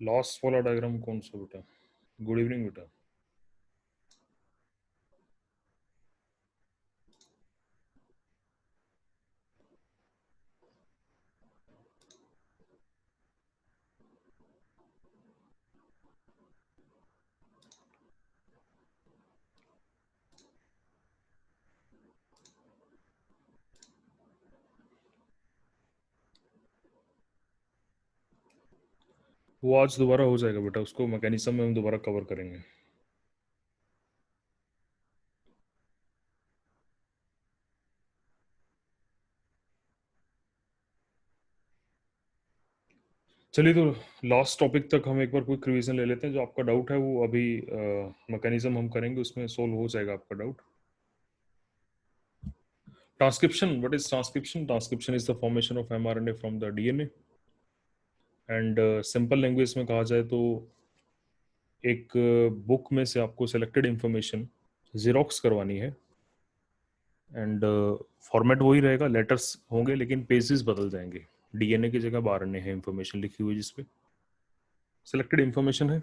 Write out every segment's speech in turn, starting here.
Last वाला diagram कौन सा बेटा? गुड इवनिंग बेटा। वो आज दोबारा हो जाएगा बेटा, उसको मैकेनिज्म में हम दोबारा कवर करेंगे। चलिए, तो लास्ट टॉपिक तक हम एक बार क्विक रिवीजन ले लेते हैं। जो आपका डाउट है वो अभी मैकेनिज्म हम करेंगे, उसमें सोल्व हो जाएगा आपका doubt. Transcription, what is transcription? Transcription is the formation of mRNA from the DNA. And simple language में कहा जाए तो एक बुक में से आपको सेलेक्टेड इंफॉर्मेशन जीरोक्स करवानी है। एंड फॉर्मेट वही रहेगा, लेटर्स होंगे लेकिन पेजेस बदल जाएंगे। डीएनए की जगह आरएनए है इंफॉर्मेशन लिखी हुई, जिसपे सेलेक्टेड इंफॉर्मेशन है।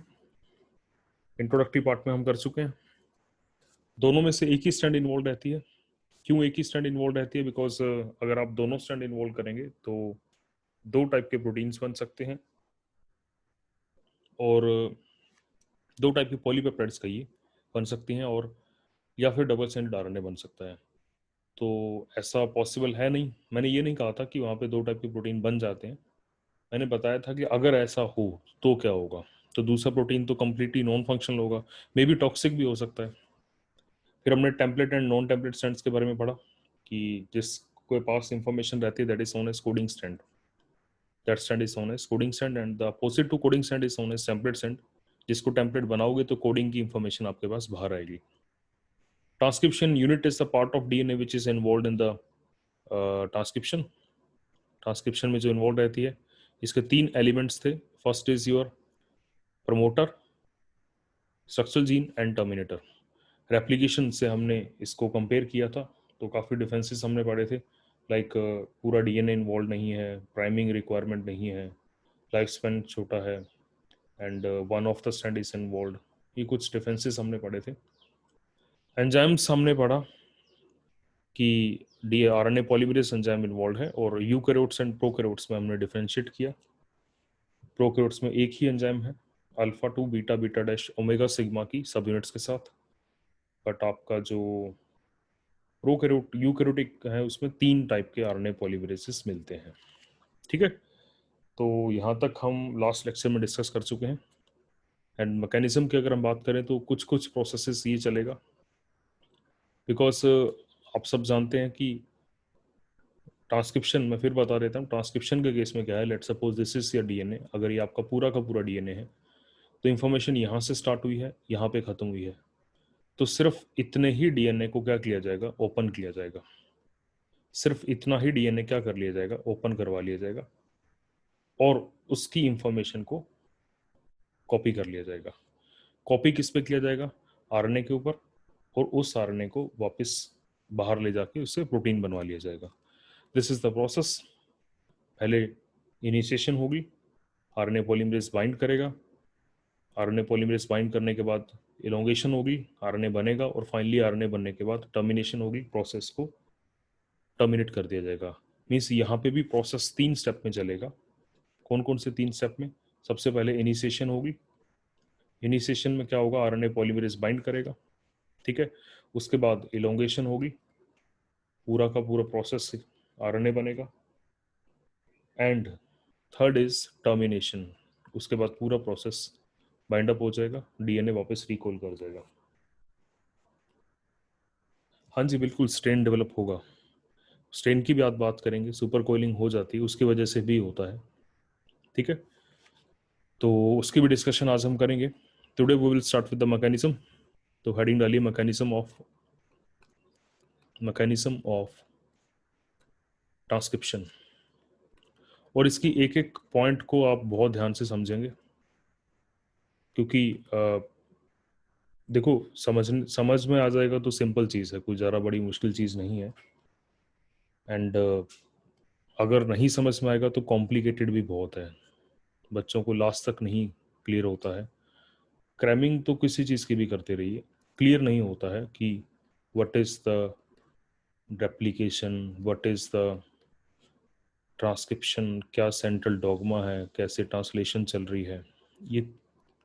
इंट्रोडक्टरी पार्ट में हम कर चुके हैं। दोनों में से एक ही स्ट्रैंड इन्वॉल्व रहती है। क्यों एक ही स्ट्रैंड इन्वॉल्व रहती है? बिकॉज अगर आप दोनों स्ट्रैंड इन्वॉल्व करेंगे तो दो टाइप के प्रोटीन्स बन सकते हैं, और दो टाइप की पॉलीपेप्टाइड्स कहिए बन सकती हैं, और या फिर डबल स्ट्रैंडेड आरएनए बन सकता है। तो ऐसा पॉसिबल है नहीं। मैंने ये नहीं कहा था कि वहाँ पे दो टाइप के प्रोटीन बन जाते हैं। मैंने बताया था कि अगर ऐसा हो तो क्या होगा। तो दूसरा प्रोटीन तो कम्प्लीटली नॉन फंक्शनल होगा, मे बी टॉक्सिक भी हो सकता है। फिर हमने template and non template strands के बारे में पढ़ा कि जिसके पास इंफॉर्मेशन रहती है that is known as coding strand. That strand is known as coding strand, and the opposite to coding strand is known as template strand. जिसको टेम्पलेट बनाओगे तो कोडिंग की इंफॉर्मेशन आपके पास बाहर आएगी। Transcription unit is the part of DNA which is involve in the transcription. Transcription में जो इन्वॉल्व रहती है, इसके तीन एलिमेंट्स थे। First is your promoter, structural gene and terminator. Replication से हमने इसको कंपेयर किया था, तो काफ़ी डिफरेंसेस हमने पढ़े थे। लाइक पूरा डीएनए इन्वॉल्व नहीं है, प्राइमिंग रिक्वायरमेंट नहीं है, लाइफ स्पैन छोटा है, and one of the strand is involve. ये कुछ डिफरेंसेस हमने पढ़े थे। एंजाइम्स हमने पढ़ा कि D RNA polymerase enzyme involve है, और यूकैरियोट्स एंड प्रोकैरियोट्स में हमने डिफरेंशिएट किया। प्रोकैरियोट्स में एक ही एंजाइम है, alpha two beta beta dash omega sigma की सब यूनिट्स के साथ। बट आपका जो प्रोकैरियोट यूकैरियोटिक है उसमें तीन टाइप के आरएनए पॉलीमरेजेस मिलते हैं। ठीक है, तो यहाँ तक हम लास्ट लेक्चर में डिस्कस कर चुके हैं। एंड मैकेनिज्म की अगर हम बात करें तो कुछ कुछ प्रोसेसेस ये चलेगा, बिकॉज आप सब जानते हैं कि ट्रांसक्रिप्शन में, फिर बता देता हूँ, ट्रांसक्रिप्शन के केस में क्या है। Let suppose this is your DNA. अगर ये आपका पूरा का पूरा डीएनए है तो इन्फॉर्मेशन यहाँ से स्टार्ट हुई है, यहाँ पे ख़त्म हुई है। तो सिर्फ इतने ही डीएनए को क्या किया जाएगा? ओपन किया जाएगा। सिर्फ इतना ही डीएनए क्या कर लिया जाएगा? ओपन करवा लिया जाएगा, और उसकी इंफॉर्मेशन को कॉपी कर लिया जाएगा। कॉपी किस पे किया जाएगा? आरएनए के ऊपर, और उस आरएनए को वापस बाहर ले जाके उससे प्रोटीन बनवा लिया जाएगा। This is the process. पहले इनिशिएशन होगी, आरएनए पॉलीमरेज बाइंड करेगा। आरएनए पॉलीमरेज बाइंड करने के बाद इलोंगेशन होगी, आरएनए बनेगा, और फाइनली आरएनए बनने के बाद टर्मिनेशन होगी, प्रोसेस को टर्मिनेट कर दिया जाएगा। मीन्स यहाँ पे भी प्रोसेस तीन स्टेप में चलेगा। कौन कौन से तीन स्टेप में? सबसे पहले इनिशिएशन होगी। इनिशिएशन में क्या होगा? आरएनए पॉलीमरेज बाइंड करेगा, ठीक है। उसके बाद इलोंगेशन होगी, पूरा का पूरा प्रोसेस से आरएनए बनेगा। And third is termination. उसके बाद पूरा प्रोसेस बाइंड अप हो जाएगा, डीएनए वापस रिकॉल कर जाएगा। हाँ जी बिल्कुल, स्ट्रेन डेवलप होगा। स्ट्रेन की भी आप बात करेंगे, सुपर कोइलिंग हो जाती है, उसकी वजह से भी होता है। ठीक है, तो उसकी भी डिस्कशन आज हम करेंगे। Today we will start with the mechanism. तो हेडिंग डालिए मैकेनिज्म ऑफ ट्रांसक्रिप्शन। और इसकी एक एक पॉइंट को आप बहुत ध्यान से समझेंगे, क्योंकि देखो, समझ में आ जाएगा तो सिंपल चीज़ है, कोई ज़्यादा बड़ी मुश्किल चीज़ नहीं है। एंड अगर नहीं समझ में आएगा तो कॉम्प्लिकेटेड भी बहुत है, बच्चों को लास्ट तक नहीं क्लियर होता है। क्रैमिंग तो किसी चीज़ की भी करते रहिए, क्लियर नहीं होता है कि what is the replication, what is the transcription, क्या सेंट्रल डॉगमा है, कैसे ट्रांसलेशन चल रही है, ये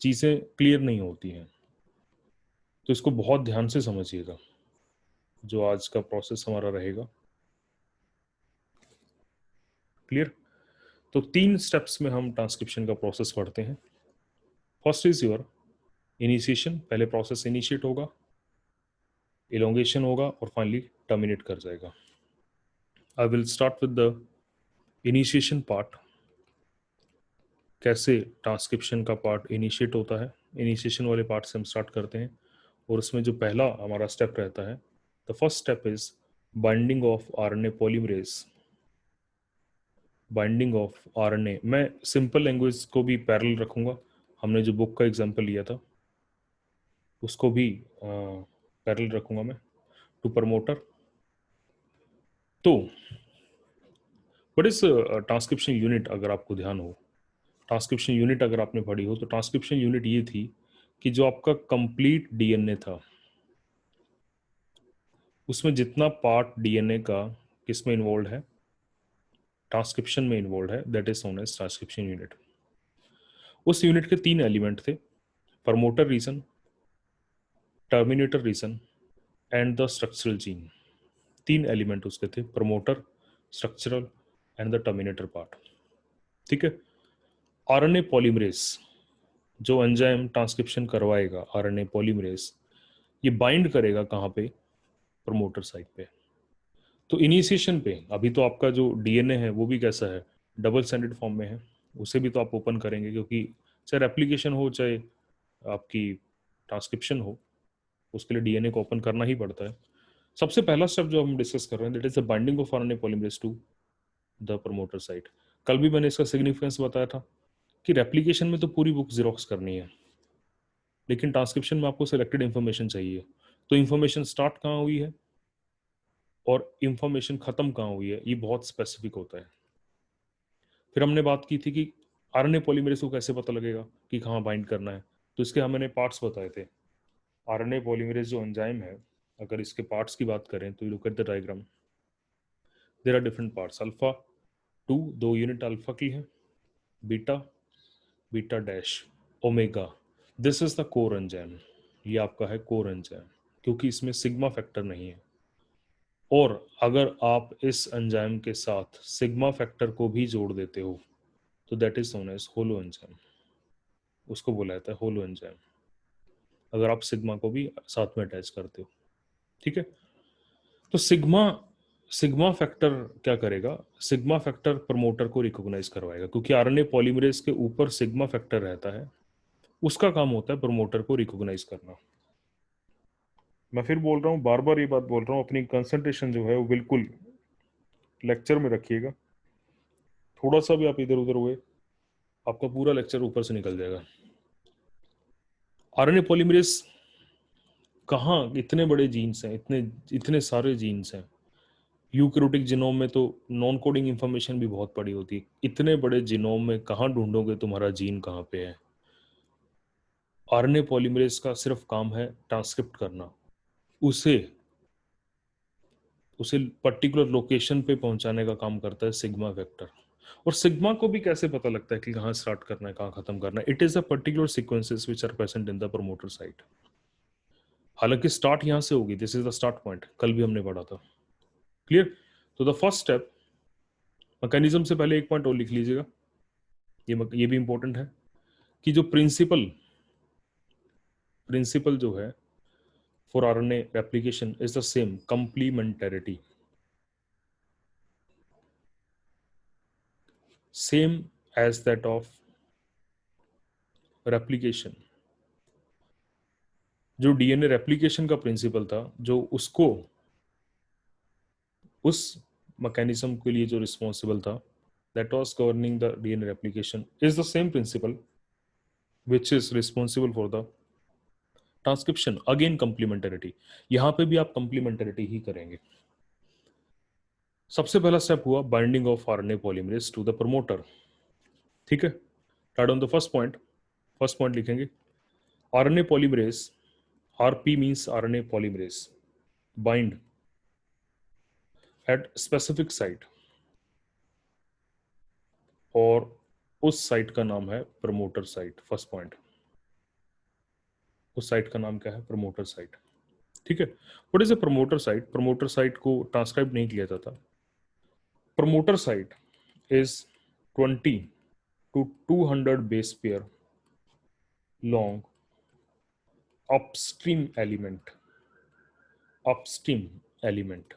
चीज़ें क्लियर नहीं होती हैं। तो इसको बहुत ध्यान से समझिएगा जो आज का प्रोसेस हमारा रहेगा। क्लियर? तो 3 स्टेप्स में हम ट्रांसक्रिप्शन का प्रोसेस पढ़ते हैं। फर्स्ट इज योर इनिशिएशन, पहले प्रोसेस इनिशिएट होगा, इलोंगेशन होगा और फाइनली टर्मिनेट कर जाएगा। I will start with the initiation part. कैसे ट्रांसक्रिप्शन का पार्ट इनिशिएट होता है, इनिशिएशन वाले पार्ट से हम स्टार्ट करते हैं। और उसमें जो पहला हमारा स्टेप रहता है, the first step is binding of RNA polymerase. Binding of RNA, मैं सिंपल लैंग्वेज को भी पैरेलल रखूंगा। हमने जो बुक का एग्जांपल लिया था उसको भी पैरेलल रखूंगा मैं टू प्रमोटर। तो व्हाट इज ट्रांसक्रिप्शन यूनिट, अगर आपको ध्यान हो, ट्रांसक्रिप्शन यूनिट अगर आपने पढ़ी हो तो ट्रांसक्रिप्शन यूनिट ये थी कि जो आपका कंप्लीट डीएनए था उसमें जितना पार्ट डीएनए का किस में इन्वॉल्व है, ट्रांसक्रिप्शन में इन्वॉल्व है, that is known as transcription unit. उस यूनिट के 3 एलिमेंट थे, promoter region, terminator region and the structural gene. 3 element उसके थे, promoter, structural and the terminator part. ठीक है। आरएनए पॉलीमरेज जो एंजाइम ट्रांसक्रिप्शन करवाएगा, आरएनए पॉलीमरेज ये बाइंड करेगा कहाँ पे, प्रमोटर साइट पे। तो इनिशिएशन पे अभी तो आपका जो डीएनए है वो भी कैसा है, डबल स्टैंडर्ड फॉर्म में है, उसे भी तो आप ओपन करेंगे क्योंकि चाहे रेप्लिकेशन हो चाहे आपकी ट्रांसक्रिप्शन हो, उसके लिए डीएनए को ओपन करना ही पड़ता है। सबसे पहला स्टेप जो हम डिस्कस कर रहे हैं that is the binding of RNA polymerase to the promoter site. कल भी मैंने इसका सिग्निफिकेंस बताया था कि रेप्लिकेशन में तो पूरी बुक जीरोक्स करनी है, लेकिन ट्रांसक्रिप्शन में आपको सिलेक्टेड इन्फॉर्मेशन चाहिए। तो इन्फॉर्मेशन स्टार्ट कहाँ हुई है और इन्फॉर्मेशन खत्म कहाँ हुई है, ये बहुत स्पेसिफिक होता है। फिर हमने बात की थी कि आरएनए पॉलीमरेज को कैसे पता लगेगा कि कहाँ बाइंड करना है, तो इसके हमने पार्ट्स बताए थे। आरएनए पॉलीमरेज जो एंजाइम है, अगर इसके पार्ट्स की बात करें तो you look at the diagram, there are different parts. Alpha 2 2 unit alpha की है, beta, beta dash, omega, this is the core enzyme. ये आपका है कोर एंजाइम क्योंकि इसमें सिग्मा फैक्टर नहीं है। और अगर आप इस एंजाइम के साथ सिग्मा फैक्टर को भी जोड़ देते हो तो that is known as holoenzyme, उसको बोला जाता है होलो एंजाइम, अगर आप सिग्मा को भी साथ में अटैच करते हो। ठीक है। तो सिग्मा सिग्मा फैक्टर क्या करेगा, सिग्मा फैक्टर प्रमोटर को रिकॉग्नाइज करवाएगा क्योंकि आरएनए पॉलीमरेज के ऊपर सिग्मा फैक्टर रहता है, उसका काम होता है प्रमोटर को रिकॉग्नाइज करना। मैं फिर बोल रहा हूँ, बार बार ये बात बोल रहा हूँ, अपनी कंसंट्रेशन जो है वो बिल्कुल लेक्चर में रखिएगा। थोड़ा सा भी आप इधर उधर हुए आपका पूरा लेक्चर ऊपर से निकल जाएगा। आरएनए पॉलीमरेज कहाँ, इतने बड़े जीन्स हैं, इतने इतने सारे जीन्स हैं। यूकैरियोटिक जीनोम में तो नॉन कोडिंग इंफॉर्मेशन भी बहुत पड़ी होती है, इतने बड़े जीनोम में कहाँ ढूंढोगे तुम्हारा जीन कहाँ पे है। आरएनए पॉलीमरेज का सिर्फ काम है ट्रांसक्रिप्ट करना, उसे उसे पर्टिकुलर लोकेशन पे पहुंचाने का काम करता है सिग्मा वेक्टर। और सिग्मा को भी कैसे पता लगता है कि कहाँ स्टार्ट करना है कहाँ खत्म करना है, it is a particular sequences which are present in the promoter site. हालांकि स्टार्ट यहां से होगी, this is the start point, कल भी हमने पढ़ा था। क्लियर। तो द फर्स्ट स्टेप, मैकेनिज्म से पहले एक पॉइंट और लिख लीजिएगा, ये भी इंपॉर्टेंट है कि जो प्रिंसिपल प्रिंसिपल जो है for RNA replication is the same, complementarity, same as that of replication. जो डीएनए रेप्लिकेशन का प्रिंसिपल था, जो उसको उस मैकेनिज्म के लिए जो रिस्पॉन्सिबल था, that was governing the DNA replication is the same principle which is responsible for the transcription. Again complementarity, यहां पे भी आप कंप्लीमेंटरिटी ही करेंगे। सबसे पहला स्टेप हुआ binding of RNA polymerase to the promoter. ठीक है। Start on the first point, first point लिखेंगे, RNA polymerase, RP means RNA polymerase bind at specific site, और उस साइट का नाम है प्रमोटर साइट। फर्स्ट पॉइंट, उस साइट का नाम क्या है? Promoter site. ठीक है, what is a promoter site? Promoter site को ट्रांसक्राइब नहीं किया जाता। Promoter site is 20 to 200 base pair long upstream element, upstream element।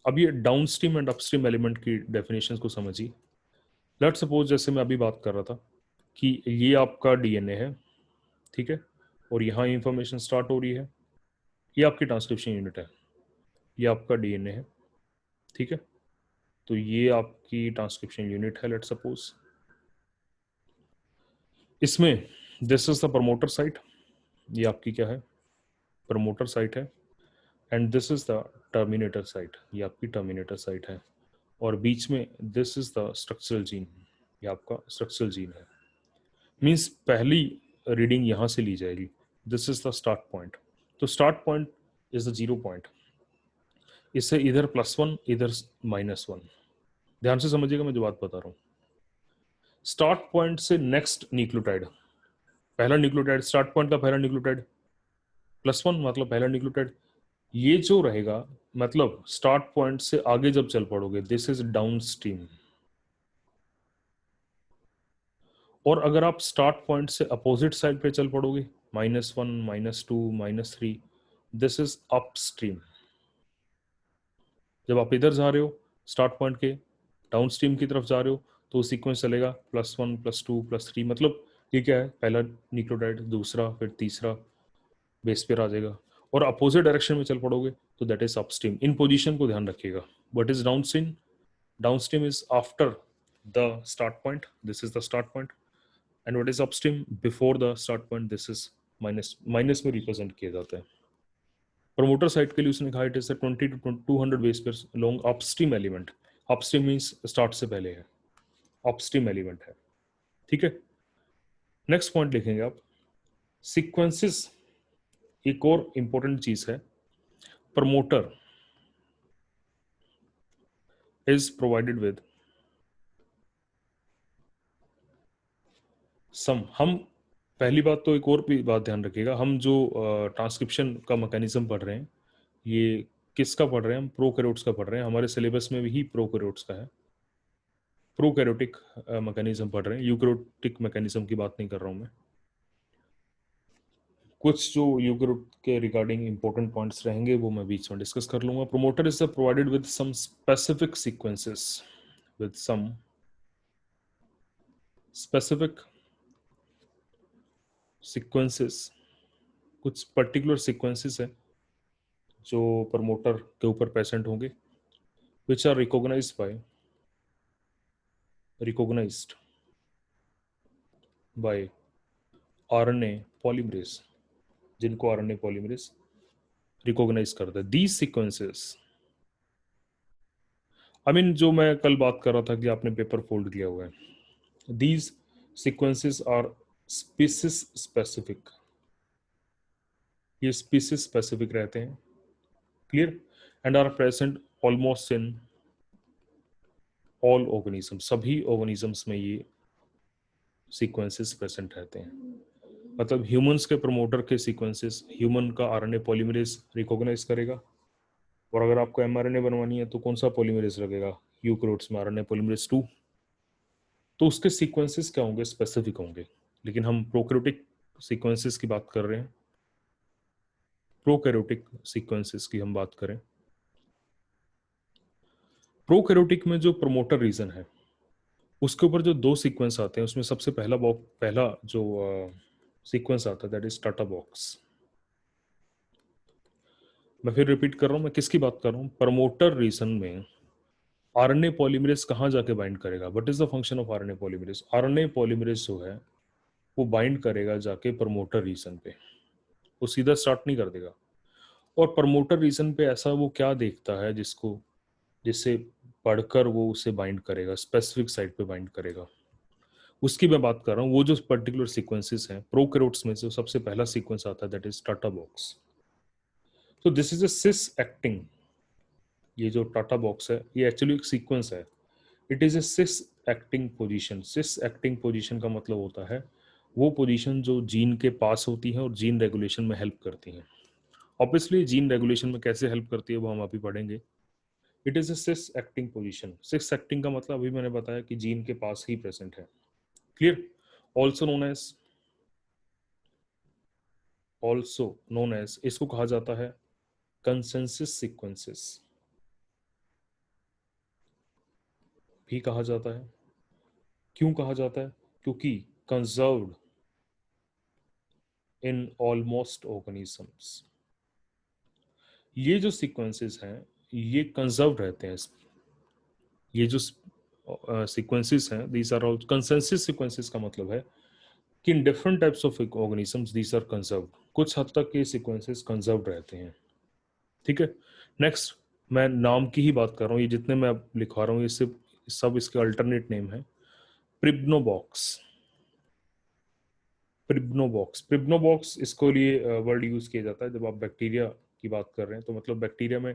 अब ये डाउनस्ट्रीम एंड अपस्ट्रीम एलिमेंट की डेफिनेशन को समझिए। लेट्स सपोज, जैसे मैं अभी बात कर रहा था कि ये आपका डीएनए है, ठीक है, और यहाँ इंफॉर्मेशन स्टार्ट हो रही है, ये आपकी ट्रांसक्रिप्शन यूनिट है, ये आपका डीएनए है, ठीक है, तो ये आपकी ट्रांसक्रिप्शन यूनिट है। लेट्स सपोज इसमें this is the promoter site, ये आपकी क्या है? प्रमोटर साइट है, and this is the terminator site, ये आपकी टर्मिनेटर साइट है, और बीच में this is the structural gene, ये आपका स्ट्रक्चरल जीन है। मीन्स पहली रीडिंग यहाँ से ली जाएगी, this is the start point. तो start point is the 0 point, इससे इधर +1 इधर -1। ध्यान से समझिएगा मैं जो बात बता रहा हूँ। स्टार्ट पॉइंट से नेक्स्ट न्यूक्लियोटाइड, पहला न्यूक्लियोटाइड, स्टार्ट पॉइंट का पहला न्यूक्लियोटाइड +1 मतलब पहला न्यूक्लियोटाइड, ये जो रहेगा मतलब स्टार्ट पॉइंट से आगे जब चल पड़ोगे दिस इज डाउन स्ट्रीम, और अगर आप स्टार्ट पॉइंट से अपोजिट साइड पे चल पड़ोगे -1 -2 -3 दिस इज अप स्ट्रीम। जब आप इधर जा रहे हो स्टार्ट पॉइंट के डाउन स्ट्रीम की तरफ जा रहे हो तो सीक्वेंस चलेगा +1 +2 +3, मतलब ये क्या है? पहला न्यूक्लियोटाइड, दूसरा, फिर तीसरा बेस पे आ जाएगा, और अपोजिट डायरेक्शन में चल पड़ोगे तो that is upstream. In position को ध्यान रखिएगा। What is downstream? Downstream is after the start point, this is the start point, and what is upstream? Before the start point, this is minus, minus में represent किया जाता है। Promoter site के लिए उसने कहा it is 20 to 200 base pair long upstream element. Upstream means start से पहले है, अपस्ट्रीम एलिमेंट है, ठीक है। नेक्स्ट पॉइंट लिखेंगे आप, सीक्वेंसेस। एक और इंपॉर्टेंट चीज है, promoter is provided with some। हम पहली बात तो एक और भी बात ध्यान रखिएगा, हम जो ट्रांसक्रिप्शन का मैकेनिज्म पढ़ रहे हैं ये किसका पढ़ रहे हैं? हम प्रोकैरियोट्स का पढ़ रहे हैं। हमारे सिलेबस में भी प्रोकैरियोट्स का है, प्रोकैरियोटिक मैकेनिज्म पढ़ रहे हैं, यूकैरियोटिक मैकेनिज्म की बात नहीं कर रहा हूं मैं। कुछ जो यूकैरियोट के रिगार्डिंग इंपॉर्टेंट पॉइंट्स रहेंगे वो मैं बीच में डिस्कस कर लूंगा। Promoter is provided with some specific sequences, with some specific sequences, कुछ पर्टिकुलर सीक्वेंसेस है जो प्रमोटर के ऊपर प्रेजेंट होंगे, which are recognised by RNA polymerase, जिनको आरएनए पॉलीमरेज रिकॉग्नाइज करता है। दीज सीक्वेंसेस, आई मीन जो मैं कल बात कर रहा था कि आपने पेपर फोल्ड किया हुआ है, these sequences are species specific, ये स्पीसीज स्पेसिफिक रहते हैं, clear, and are present almost in all organism, सभी ऑर्गेनिजम्स में ये सीक्वेंसेस प्रेजेंट रहते हैं। मतलब ह्यूमंस के प्रमोटर के सीक्वेंसेस ह्यूमन का आरएनए पॉलीमरेज रिकॉग्नाइज करेगा, और अगर आपको एमआरएनए बनवानी है तो कौन सा पॉलीमरेज लगेगा? यूकैरियोट्स में आरएनए पॉलीमरेज 2, तो उसके सीक्वेंसेस क्या होंगे? स्पेसिफिक होंगे। लेकिन हम प्रोकैरियोटिक सीक्वेंसेस की बात कर रहे हैं, प्रोकैरियोटिक सीक्वेंसेस की हम बात करें, प्रोकैरियोटिक में जो प्रमोटर रीजन है उसके ऊपर जो 2 सीक्वेंस आते हैं उसमें सबसे पहला जो सीक्वेंस आता है दैट इज टाटा बॉक्स। मैं फिर रिपीट कर रहा हूं, मैं किसकी बात कर रहा हूं? प्रमोटर रीजन में आरएनए पॉलीमरेज कहां जाके बाइंड करेगा? What is the function of RNA polymerase? RNA polymerase जो है वो बाइंड करेगा जाके प्रमोटर रीजन पे, वो सीधा स्टार्ट नहीं कर देगा। और प्रमोटर रीजन पे ऐसा वो क्या देखता है जिसको, जिससे पढ़कर वो उसे बाइंड करेगा, स्पेसिफिक साइट पे बाइंड करेगा। उसकी मैं बात कर रहा हूँ। वो जो पर्टिकुलर सीक्वेंसेस हैं प्रोकैरियोट्स में से सबसे पहला सीक्वेंस आता है, दैट इज टाटा बॉक्स। तो this is a cis acting, ये जो टाटा बॉक्स है ये एक्चुअली एक सीक्वेंस है। It is a cis acting position. Cis acting position का मतलब होता है वो पोजीशन जो जीन के पास होती है और जीन रेगुलेशन में हेल्प करती है। ऑब्वियसली जीन रेगुलेशन में कैसे हेल्प करती है वो हम अभी पढ़ेंगे। It is a cis acting position. Cis acting का मतलब अभी मैंने बताया कि जीन के पास ही प्रेजेंट है। क्लियर? ऑल्सो नोन एज इसको कहा जाता है कंसेंसस सीक्वेंसेस भी कहा जाता है। क्यों कहा जाता है? क्योंकि कंजर्व्ड इन ऑलमोस्ट ऑर्गेनिजम्स, ये जो सीक्वेंसेस हैं ये कंजर्व रहते हैं। ये जो सीक्वेंसेस हैं these are all consensus sequences का मतलब है कि in different types of organisms these are conserved. कुछ हद तक ये सीक्वेंसेस कंजर्व रहते हैं। ठीक है। नेक्स्ट, मैं नाम की ही बात कर रहा हूँ, ये जितने मैं अब लिखवा रहा हूँ ये सिर्फ सब इसके अल्टरनेट नेम है। प्रिब्नोबॉक्स। प्रिब्नोबॉक्स, प्रिब्नोबॉक्स इसको लिए वर्ड यूज किया जाता है जब आप बैक्टीरिया की बात कर रहे हैं। तो मतलब बैक्टीरिया में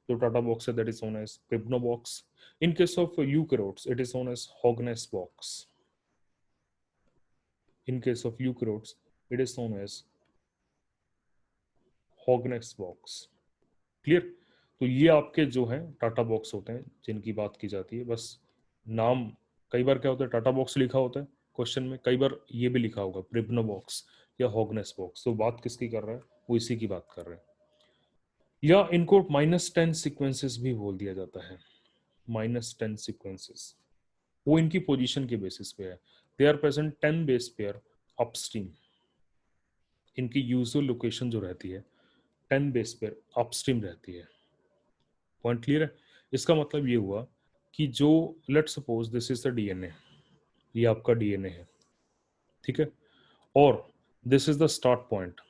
जो टाटा बॉक्स है that is known as Pribnow box. In case of eukaryotes it is known as Hogness box. In case of eukaryotes it is known as Hogness box. Clear? तो ये आपके जो हैं टाटा बॉक्स होते हैं जिनकी बात की जाती है। बस नाम कई बार क्या होता है टाटा बॉक्स लिखा होता है क्वेश्चन में, कई बार ये भी लिखा होगा प्रिब्नो बॉक्स या हॉगनेस बॉक्स। तो बात किसकी कर रहा है? वो इसी की बात कर रहे हैं। या इनको -10 सीक्वेंसेस भी बोल दिया जाता है। -10 सीक्वेंसेस वो इनकी पोजीशन के बेसिस पे है। They are present 10 base pair upstream. इनकी यूजुअल लोकेशन जो रहती है 10 बेस पेयर अपस्ट्रीम रहती है। पॉइंट क्लियर है? इसका मतलब ये हुआ कि जो let suppose this is the DNA, ये आपका डीएनए है, ठीक है, और this is the start point.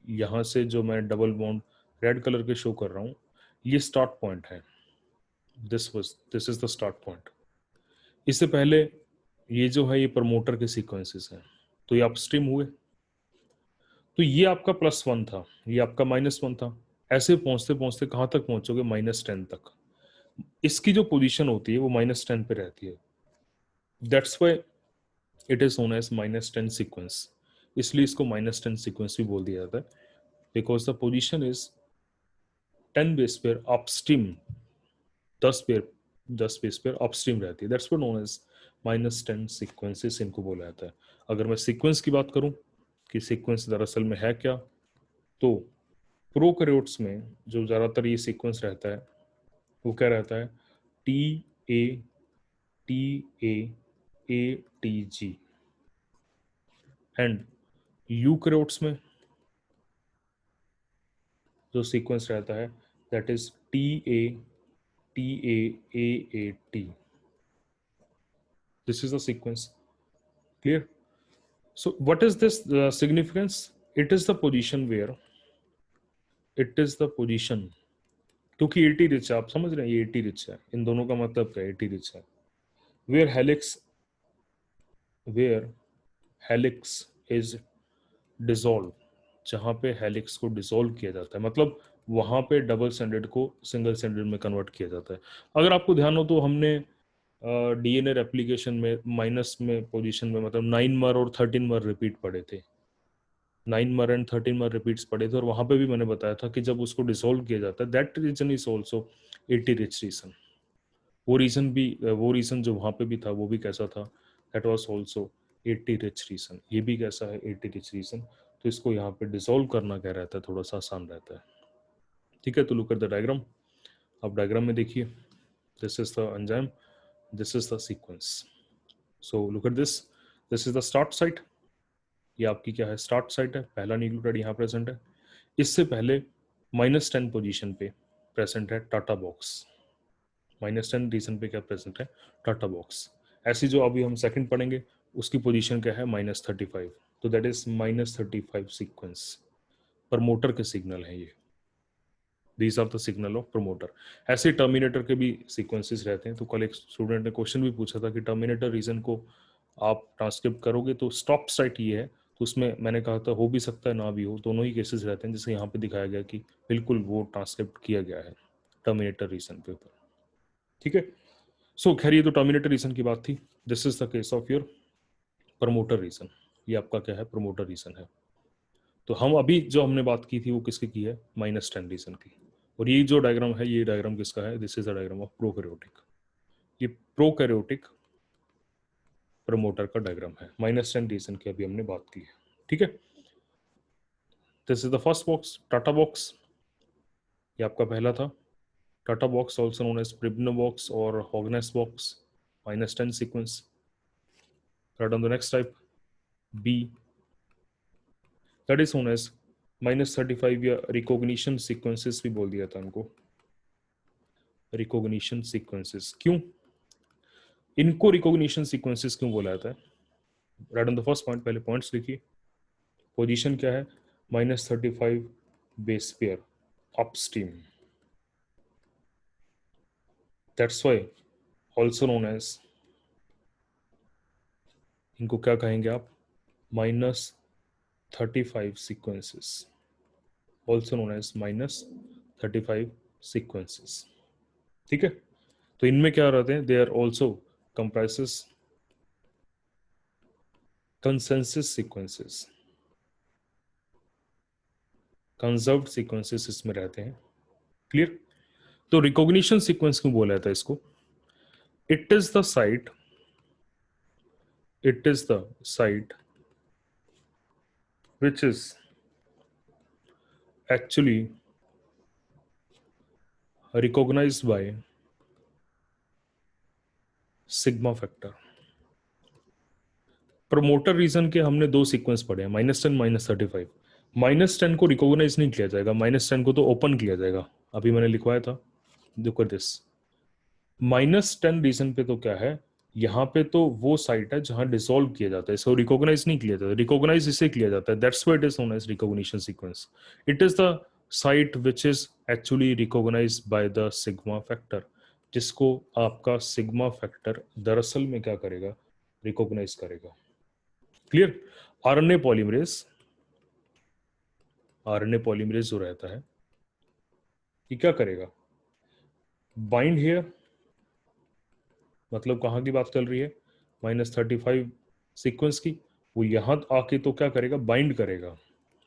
यहां से जो मैं डबल बॉन्ड रेड कलर के शो कर रहा हूं ये स्टार्ट पॉइंट है। This is the start point. इससे पहले ये जो है ये प्रमोटर के सीक्वेंसेस हैं। तो ये अपस्ट्रीम हुए, तो ये आपका +1 था, ये आपका -1 था। ऐसे पहुंचते पहुंचते कहां तक पहुंचोगे? -10 तक। इसकी जो पोजीशन होती है वो -10 पे रहती है। That's why it is known as -10 sequence. इसलिए इसको -10 सीक्वेंस भी बोल दिया जाता है, because the position is 10 base pair upstream. 10 base pair upstream रहती है। That's what known as -10 sequences इनको बोला जाता है। अगर मैं सीक्वेंस की बात करूं कि सीक्वेंस दरअसल में है क्या, तो प्रोकैरियोट्स में जो ज़्यादातर ये सीक्वेंस रहता है वो क्या रहता है? TATATG। एंड यूकैरियोट्स में जो सीक्वेंस रहता है that is TATAAAT। This is the sequence. Clear? So what is this significance? It is the position where, it is the position, क्योंकि एटी रिच है, आप समझ रहे हैं ये एटी रिच है। इन दोनों का मतलब क्या है? एटी रिच है। Where helix, where helix is dissolve, जहां पे हेलिक्स को डिसॉल्व किया जाता है, मतलब वहां पे डबल स्टैंडर्ड को सिंगल स्टैंडर्ड में कन्वर्ट किया जाता है। अगर आपको ध्यान हो तो हमने डीएनए रेप्लिकेशन में माइनस में पोजीशन में मतलब 9 मर और 13 मर रिपीट पढ़े थे। 9 मर एंड 13 मर रिपीट्स पढ़े थे, और वहां पे भी मैंने बताया था कि जब उसको डिसॉल्व किया जाता है that region is also 80 rich region. वो रीजन जो वहां पे भी था वो भी कैसा था? That was also 80 rich region. ये भी कैसा है? 80 रिच रीजन। तो इसको यहाँ पे डिसॉल्व करना क्या रहता है? थोड़ा सा आसान रहता है। ठीक है, तो लुक एट द डायग्राम। अब डायग्राम में देखिए, this is the enzyme, this is the sequence. So look at this is the start site. ये आपकी क्या है? स्टार्ट साइट है। पहला न्यूक्लियोटाइड यहाँ प्रेजेंट है। इससे पहले -10 पोजीशन पे प्रेजेंट है टाटा बॉक्स। -10 रीजन पे क्या प्रेजेंट है? TATA box. ऐसी जो अभी हम सेकंड पढ़ेंगे उसकी पोजीशन क्या है? -35। तो दैट इज -35 सीक्वेंस। प्रमोटर के सिग्नल है ये। These are the signal of promoter. ऐसे टर्मिनेटर के भी सीक्वेंसेस रहते हैं। तो कल एक स्टूडेंट ने क्वेश्चन भी पूछा था कि टर्मिनेटर रीजन को आप ट्रांसक्रिप्ट करोगे तो स्टॉप साइट ये है, तो उसमें मैंने कहा था हो भी सकता है ना भी हो, दोनों ही केसेस रहते हैं, जैसे यहाँ पे दिखाया गया कि बिल्कुल वो ट्रांसक्रिप्ट किया गया है टर्मिनेटर रीजन पे ऊपर। ठीक है, सो खैर ये तो टर्मिनेटर रीजन की बात थी। This is the case of your promoter region. ये आपका क्या है, प्रमोटर रीजन है। तो हम अभी जो हमने बात की थी वो किसकी की है, -10 रीजन की। और ये जो डायग्राम है, ये डायग्राम किसका है, this is the diagram of prokaryotic. ये प्रोकैरियोटिक प्रमोटर का डायग्राम है, -10 रीजन की अभी हमने बात की है। ठीक है, this is the first box, TATA box, ये आपका पहला था। TATA box also known as Pribnow box और Hogness box, -10 sequence. Right on the next type B, that is known as -35 या रिकॉग्निशन सीक्वेंसेस भी बोल दिया था उनको, रिकॉग्निशन सीक्वेंसेस। क्यों इनको रिकॉग्निशन सीक्वेंसेस क्यों बोला जाता है? Right on the first point, पहले पॉइंट्स लिखिए। पोजीशन क्या है, -35 base pair upstream, that's why also known as, इनको क्या कहेंगे आप, -35 sequences, also known as -35 sequences. ठीक है, तो इनमें क्या रहते हैं, they are also comprises consensus sequences, conserved sequences इसमें रहते हैं। क्लियर? तो रिकॉग्निशन सीक्वेंस क्यों बोला जाता है इसको? It is the site, it is the site which is actually recognized by sigma factor। Promoter region के हमने दो सीक्वेंस पढ़े हैं, -10 -35। -10 को रिकॉग्नाइज नहीं किया जाएगा, -10 को तो ओपन किया जाएगा, अभी मैंने लिखवाया था, देखो दिस -10 रीजन पे तो क्या है, यहाँ पे तो वो साइट है जहां डिसॉल्व किया जाता है, इसको रिकॉग्नाइज नहीं किया जाता, रिकॉग्नाइज इसे किया जाता है, that's why it is known as recognition sequence. It is the site which is actually recognized by the sigma factor, जिसको आपका सिग्मा फैक्टर दरअसल में क्या करेगा, रिकॉग्नाइज करेगा। Clear? RNA polymerase, RNA polymerase जो रहता है ये क्या करेगा, बाइंड हियर, मतलब कहाँ की बात चल रही है, -35 सीक्वेंस की, वो यहाँ आके तो क्या करेगा, बाइंड करेगा,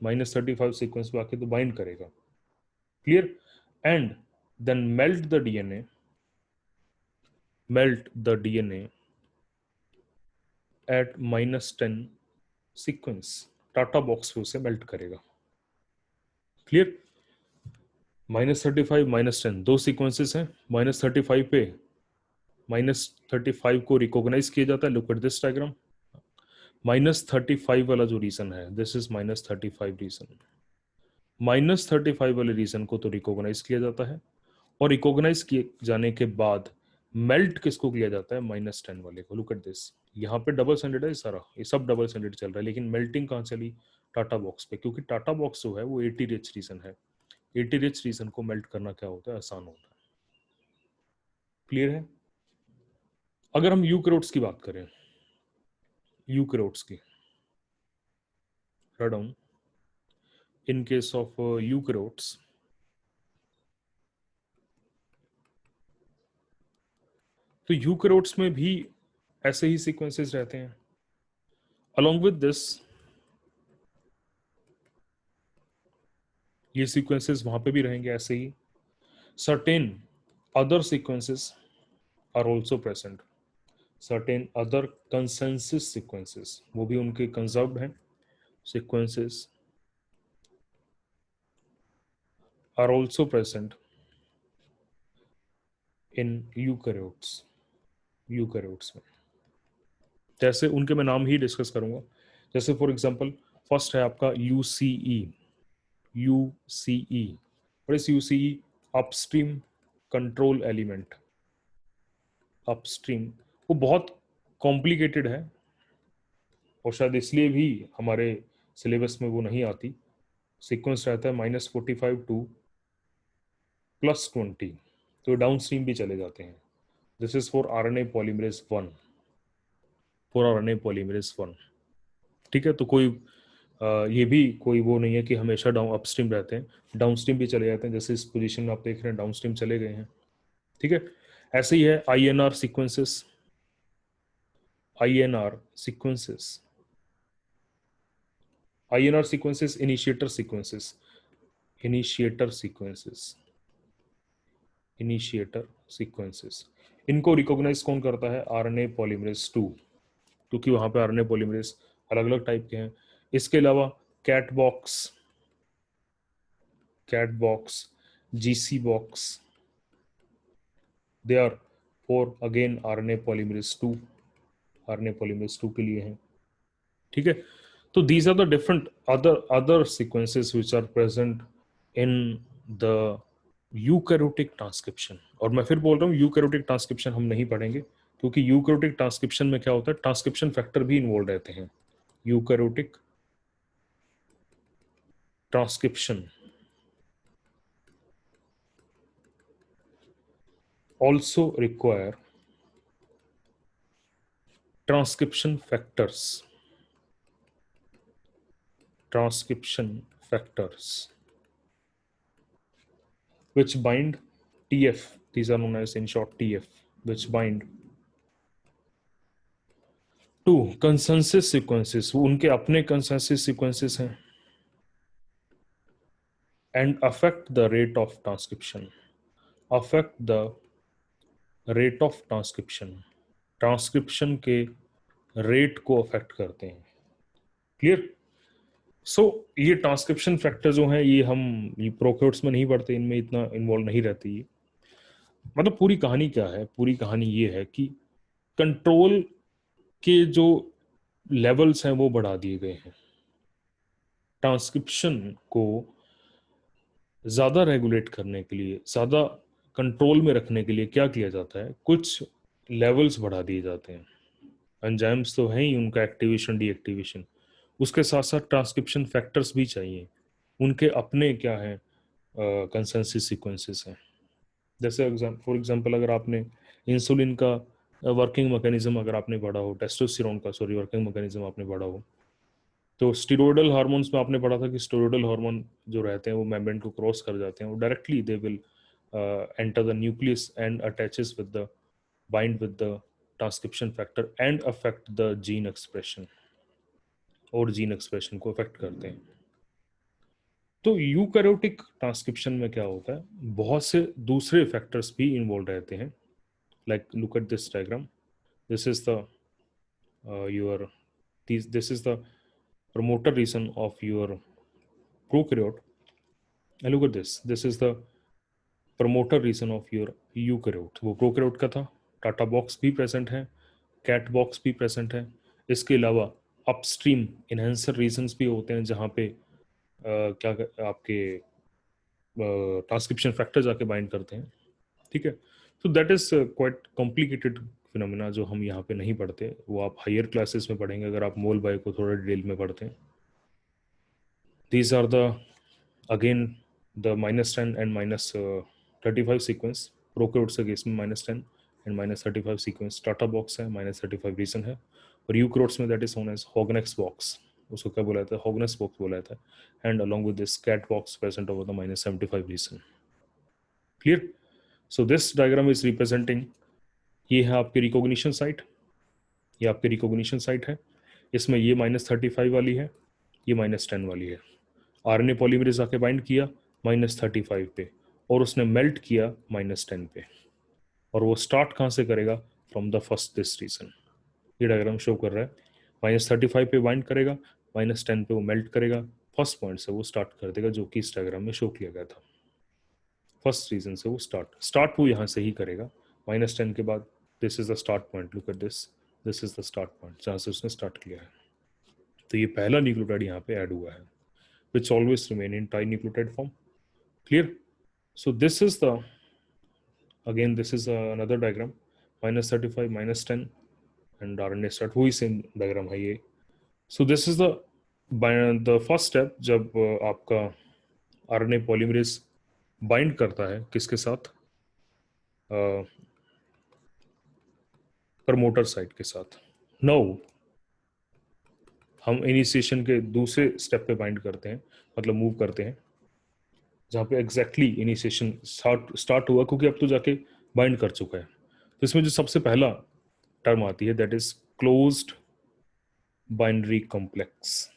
-35 सीक्वेंस पे आके तो बाइंड करेगा। Clear? And then melt the DNA, melt the DNA at -10 sequence, TATA box पे उसे मेल्ट करेगा। क्लियर? -35 -10 दो सीक्वेंसेस हैं, -35 पे -35 को रिकॉग्नाइज किया जाता है, लुक एट दिस डायग्राम। -35 वाला जो रीजन है, दिस इज -35 रीजन, -35 वाले रीजन को तो रिकॉग्नाइज किया जाता है, और रिकॉग्नाइज किए जाने के बाद मेल्ट किसको किया जाता है, -10 वाले को। लुक एट दिस, यहाँ पे डबल स्टैंडर्ड है सारा, ये सब डबल स्टैंडर्ड चल रहा है, लेकिन मेल्टिंग कहाँ चली, टाटा बॉक्स पे, क्योंकि टाटा बॉक्स जो है वो 80 रिच रीजन है, 80 रिच रीजन को मेल्ट करना क्या होता है, आसान होता है। क्लियर है? अगर हम यूकैरियोट्स की बात करें, यूकैरियोट्स की, right down, in case of eukaryotes, तो यूकैरियोट्स में भी ऐसे ही सीक्वेंसेस रहते हैं। अलोंग विद दिस, ये सीक्वेंसेस वहां पे भी रहेंगे ऐसे ही। Certain other sequences are also present, certain other consensus sequences, वो भी उनके कंजर्व्ड हैं, sequences are also present in eukaryotes, eukaryotes में। जैसे उनके मैं नाम ही डिस्कस करूंगा, जैसे फॉर एग्जांपल फर्स्ट है आपका UCE, UCE, what is UCE, upstream control element, upstream, वो बहुत कॉम्प्लिकेटेड है और शायद इसलिए भी हमारे सिलेबस में वो नहीं आती। सीक्वेंस रहता है -45 टू +20, तो डाउन स्ट्रीम भी चले जाते हैं। This is for RNA polymerase 1। For RNA polymerase 1। ठीक है, तो कोई ये भी कोई वो नहीं है कि हमेशा डाउन अपस्ट्रीम रहते हैं, डाउनस्ट्रीम भी चले जाते हैं, जैसे इस पोजीशन में आप देख रहे हैं डाउनस्ट्रीम चले गए हैं। ठीक है, ऐसे ही है INR sequences, INR sequences, INR sequences, initiator sequences, initiator sequences, initiator sequences, इनको रिकॉग्नाइज कौन करता है? आरएनए पॉलीमरेज 2, क्योंकि वहां पे आरएनए पॉलीमरेज अलग अलग टाइप के हैं। इसके अलावा CAAT box, CAAT box, GC box, they are for again RNA polymerase 2, RNA polymerase 2 के लिए हैं। ठीक है, तो these are the different other sequences which are present in the eukaryotic transcription. और मैं फिर बोल रहा हूँ यूकैरियोटिक ट्रांसक्रिप्शन हम नहीं पढ़ेंगे, क्योंकि यूकैरियोटिक ट्रांसक्रिप्शन में क्या होता है, ट्रांसक्रिप्शन फैक्टर भी इन्वॉल्व रहते हैं। Eukaryotic transcription also require transcription factors, transcription factors which bind TF, these are known as in short TF, which bind to consensus sequences, वो उनके अपने consensus sequences हैं, and affect the rate of transcription, affect the rate of transcription, transcription के rate को affect करते हैं। Clear? सो ये transcription factor जो हैं ये हम ये प्रोकैरियोट्स में नहीं पढ़ते, इनमें इतना इन्वॉल्व नहीं रहती। मतलब पूरी कहानी क्या है? पूरी कहानी ये है कि कंट्रोल के जो लेवल्स हैं वो बढ़ा दिए गए हैं। ट्रांसक्रिप्शन को ज़्यादा रेगुलेट करने के लिए, ज़्यादा कंट्रोल में रखने के लिए क्या किया जाता है, कुछ लेवल्स बढ़ा दिए जाते हैं। एंजाइम्स तो हैं ही, उनका एक्टिवेशन डीएक्टिवेशन, उसके साथ साथ ट्रांसक्रिप्शन फैक्टर्स भी चाहिए, उनके अपने क्या हैं कंसेंसस सीक्वेंसेस हैं। जैसे फॉर एग्जांपल अगर आपने इंसुलिन का वर्किंग मैकेनिज्म अगर आपने पढ़ा हो, टेस्टोस्टेरोन का सॉरी वर्किंग मैकेनिज्म आपने पढ़ा हो, तो स्टेरॉयडल हार्मोन्स में आपने पढ़ा था कि स्टेरॉयडल हार्मोन जो रहते हैं वो मेम्ब्रेन को क्रॉस कर जाते हैं, वो directly they will enter the nucleus and attaches with the bind with the transcription factor and affect the gene expression, और जीन एक्सप्रेशन को अफेक्ट करते हैं। तो यूकैरियोटिक ट्रांसक्रिप्शन में क्या होता है, बहुत से दूसरे फैक्टर्स भी इन्वॉल्व रहते हैं। Like look at this diagram, this is the your this is the promoter region of your prokaryote, and look at this is the promoter region of your eukaryote। वो prokaryote का था। TATA box भी present है, CAAT box भी present है। इसके अलावा upstream enhancer regions भी होते हैं जहाँ पे क्या आपके ट्रांसक्रिप्शन फैक्टर जाके बाइंड करते हैं। ठीक है, तो that is quite complicated phenomena जो हम यहाँ पे नहीं पढ़ते, वो आप हायर क्लासेस में पढ़ेंगे अगर आप मोल बाय को थोड़ा डिटेल में पढ़ते हैं। These are the again the -10 and -35 sequence. Prokaryotes के केस में -10 एंड -35 सीक्वेंस। टाटा बॉक्स है, -35 रीजन है, और यूकैरियोट्स में that is known as Hogness box, उसको क्या बोला जाता है, हॉगनेक्स बॉक्स बोला जाता है, and along with this CAAT box present over the -75 region. Clear? So this diagram is representing, ये है आपकी रिकॉग्निशन साइट, ये आपकी रिकॉग्निशन साइट है। इसमें ये -35 वाली है, ये -10 वाली है। आरएनए पॉलीमरेज आके बाइंड किया -35 पे, और उसने मेल्ट किया -10 पे, और वो स्टार्ट कहाँ से करेगा, from the first this region. ये डायग्राम शो कर रहा है -35 पे बाइंड करेगा, -10 पे वो मेल्ट करेगा, फर्स्ट पॉइंट से वो स्टार्ट कर देगा, जो कि इस डायग्राम में शो किया गया था। फर्स्ट रीजन से वो स्टार्ट वो यहाँ से ही करेगा। -10 के बाद this is the start point, look at this is the start point जहाँ से उसने स्टार्ट किया है। तो ये पहला न्यूक्लियोटाइड यहाँ पे ऐड हुआ है, which always remain in tri nucleotide form. Clear? So this is the again this is another diagram, -35 -10 and RNA start, वही सेम डायग्राम है ये। सो this is the first step, जब आपका RNA पॉलीमरेज बाइंड करता है किसके साथ, प्रमोटर साइट के साथ। नाउ हम इनिशिएशन के दूसरे स्टेप पे बाइंड करते हैं, मतलब मूव करते हैं, जहाँ पे एग्जैक्टली इनिशिएशन स्टार्ट हुआ, क्योंकि अब तो जाके बाइंड कर चुका है। तो इसमें जो सबसे पहला टर्म आती है that is closed binary complex.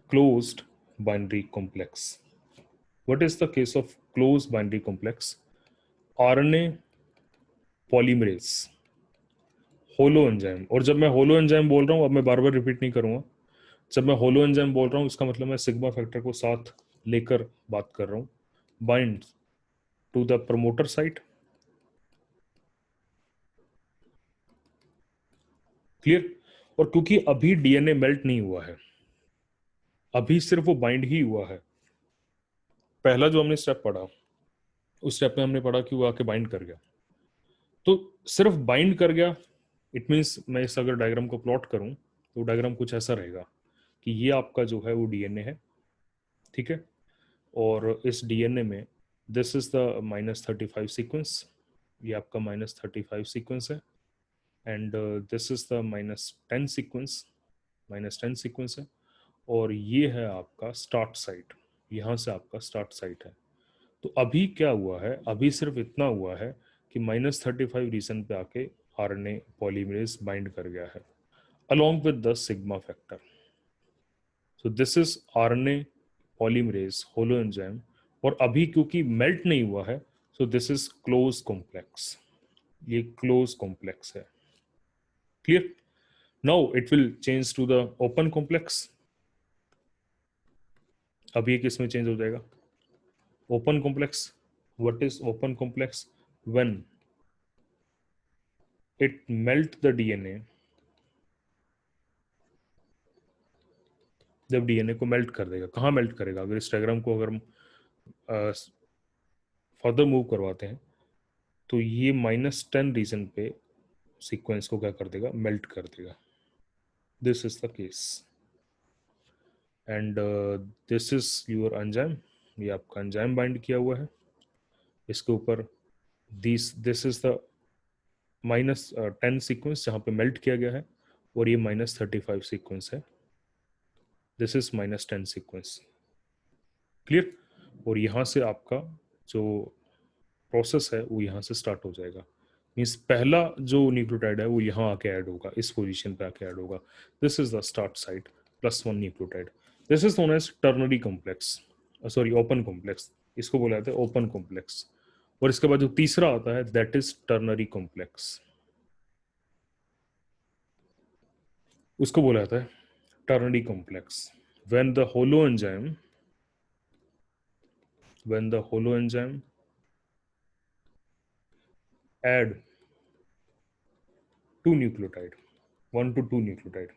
Closed binary complex, what is the case of closed binary complex? RNA polymerase, holo enzyme. और जब मैं होलो एंजाइम बोल रहा हूँ, अब मैं बार बार रिपीट नहीं करूंगा, जब मैं होलो एंजाइम बोल रहा हूँ इसका मतलब मैं सिग्मा फैक्टर को साथ लेकर बात कर रहा हूँ। Bind to the promoter site, clear. और क्योंकि अभी डीएनए मेल्ट नहीं हुआ है, अभी सिर्फ वो बाइंड ही हुआ है। पहला जो हमने स्टेप पढ़ा, उस स्टेप में हमने पढ़ा कि वो आके बाइंड कर गया। तो सिर्फ बाइंड कर गया, इट मीन्स मैं इस अगर डायग्राम को प्लॉट करूं तो डायग्राम कुछ ऐसा रहेगा कि ये आपका जो है वो डीएनए है, ठीक है। और इस डीएनए में दिस इज द -35 सीक्वेंस, ये आपका -35 सीक्वेंस है। And this is the -10 sequence, -10 sequence है। और ये है आपका स्टार्ट साइट, यहाँ से आपका स्टार्ट साइट है। तो अभी क्या हुआ है, अभी सिर्फ इतना हुआ है कि -35 रीजन पे आके आरएनए पॉलीमरेज बाइंड कर गया है along with the sigma factor. So this is RNA polymerase holoenzyme, और अभी क्योंकि मेल्ट नहीं हुआ है, so this is close complex, ये क्लोज कॉम्प्लेक्स है, clear. Now it will change to the open complex. अब ये किस में चेंज हो जाएगा? Open complex. What is open complex? When it melt the DNA, जब डीएनए को मेल्ट कर देगा। कहाँ मेल्ट करेगा? अगर इस डायग्राम को अगर हम फर्दर मूव करवाते हैं तो ये -10 रीजन पे सीक्वेंस को क्या कर देगा? मेल्ट कर देगा। This is the case. And this is your enzyme, ये आपका एंजाइम बाइंड किया हुआ है इसके ऊपर। दिस इज द -10 सीक्वेंस जहाँ पे मेल्ट किया गया है, और ये -35 सीक्वेंस है। This is -10 sequence, clear. और यहाँ से आपका जो प्रोसेस है वो यहाँ से स्टार्ट हो जाएगा। मीन्स पहला जो न्यूक्लियोटाइड है वो यहाँ आके ऐड होगा, इस पोजीशन पे आके ऐड होगा। This is the start site, +1 nucleotide. This is known as ternary complex, sorry open complex, इसको बोला जाता है ओपन कॉम्प्लेक्स। और इसके बाद जो तीसरा आता है दैट इज टर्नरी कॉम्प्लेक्स, उसको बोला जाता है ternary complex. when the holoenzyme when the holoenzyme add two nucleotide, 1 to 2 nucleotide,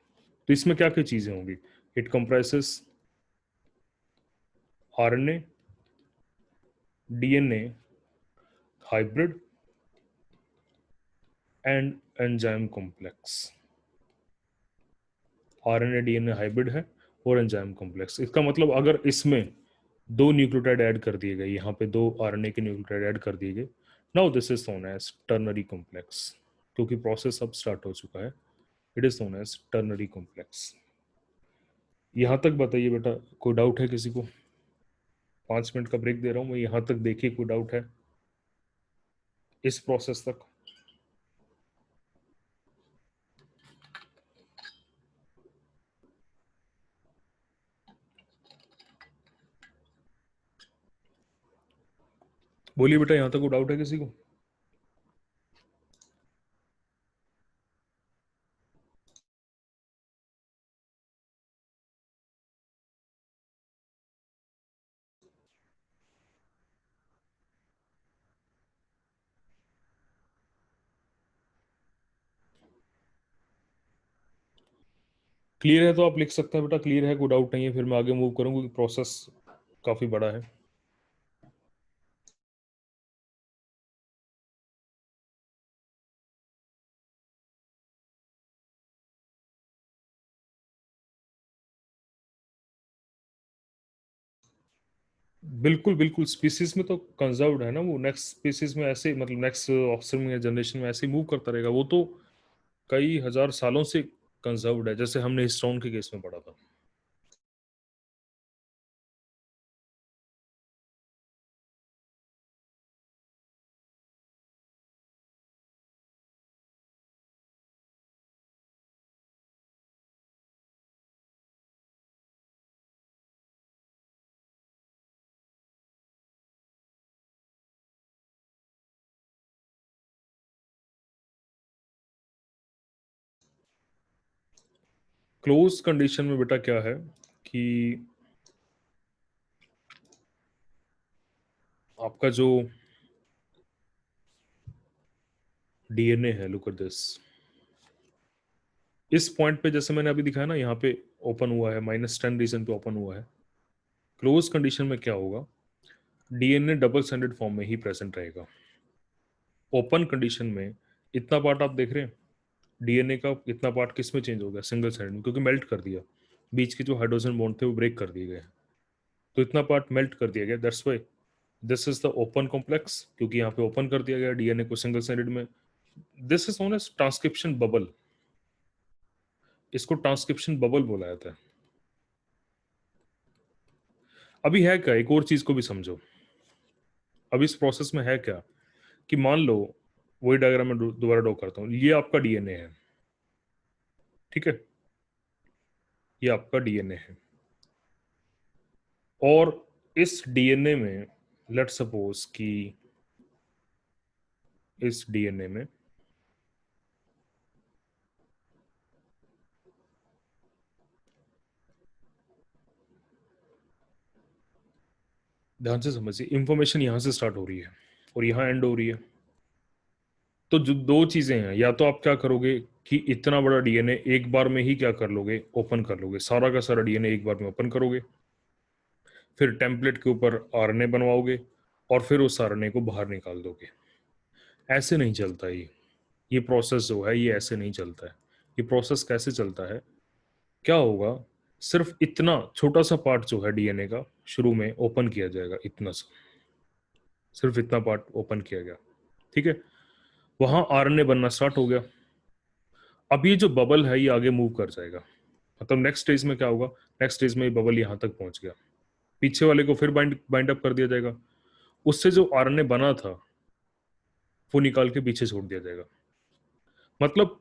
तो इसमें क्या क्या चीजें होंगी? It comprises RNA, DNA hybrid and enzyme complex. RNA DNA hybrid है और एंजाइम कॉम्प्लेक्स। इसका मतलब अगर इसमें 2 न्यूक्लियोटाइड ऐड कर दिए गए, यहाँ पे 2 आरएनए के न्यूक्लियोटाइड ऐड कर दिए गए, now this is known as ternary complex. क्योंकि प्रोसेस अब स्टार्ट हो चुका है, it is known as ternary complex. यहाँ तक बताइए बेटा, कोई डाउट है किसी को? 5 मिनट का ब्रेक दे रहा हूँ मैं, यहाँ तक देखिए कोई डाउट है इस प्रोसेस तक? बोलिए बेटा, यहाँ तक कोई डाउट है किसी को? क्लियर है तो आप लिख सकते हैं बेटा, क्लियर है, कोई डाउट नहीं है, फिर मैं आगे मूव करूँ क्योंकि प्रोसेस काफ़ी बड़ा है। बिल्कुल बिल्कुल, स्पीसीज में तो कंजर्व्ड है ना वो, नेक्स्ट स्पीसीज में ऐसे मतलब नेक्स्ट ऑक्सीजन या जनरेशन में ऐसे मूव करता रहेगा, वो तो कई हजार सालों से कंजर्व्ड है, जैसे हमने हिस्टोन के केस में पढ़ा था। क्लोज कंडीशन में बेटा क्या है कि आपका जो डीएनए है, लुक एट दिस, इस पॉइंट पे जैसे मैंने अभी दिखाया ना, यहाँ पे ओपन हुआ है, -10 रीजन पे ओपन हुआ है। क्लोज कंडीशन में क्या होगा, डीएनए डबल स्टैंडर्ड फॉर्म में ही प्रेजेंट रहेगा। ओपन कंडीशन में इतना पार्ट आप देख रहे हैं, डीएनए का इतना पार्ट किस में चेंज हो गया, सिंगल स्टैंडर्ड में, क्योंकि मेल्ट कर दिया, बीच के जो हाइड्रोजन बॉन्ड थे वो ब्रेक कर दिए गए, तो इतना पार्ट मेल्ट कर दिया गया, that's why this is the open complex, क्योंकि यहाँ पे ओपन कर दिया गया डीएनए को सिंगल स्टैंडर्ड में। This is known as transcription bubble, इसको ट्रांसक्रिप्शन बबल बोला जाता है। अभी है क्या, एक और चीज को भी समझो। अब इस प्रोसेस में है क्या कि मान लो, वही डायग्राम में दोबारा ड्रॉ करता हूँ, ये आपका डीएनए है, ठीक है, ये आपका डीएनए है, और इस डीएनए में लेट सपोज कि इस डीएनए में ध्यान से समझिए, इंफॉर्मेशन यहां से स्टार्ट हो रही है और यहां एंड हो रही है। तो जो दो चीजें हैं, या तो आप क्या करोगे कि इतना बड़ा डीएनए एक बार में ही क्या कर लोगे, ओपन कर लोगे, सारा का सारा डीएनए एक बार में ओपन करोगे, फिर टेम्पलेट के ऊपर आरएनए बनवाओगे और फिर उस आरएनए को बाहर निकाल दोगे। ऐसे नहीं चलता ये प्रोसेस जो है ये ऐसे नहीं चलता है। ये प्रोसेस कैसे चलता है, क्या होगा, सिर्फ इतना छोटा सा पार्ट जो है डीएनए का शुरू में ओपन किया जाएगा, इतना सा, सिर्फ इतना पार्ट ओपन किया गया, ठीक है, वहां आरएनए बनना स्टार्ट हो गया। अब ये जो बबल है ये आगे मूव कर जाएगा, मतलब नेक्स्ट स्टेज में क्या होगा, नेक्स्ट स्टेज में ये बबल यहां तक पहुंच गया, पीछे वाले को फिर बाइंड अप कर दिया जाएगा, उससे जो आरएनए बना था वो निकाल के पीछे छोड़ दिया जाएगा। मतलब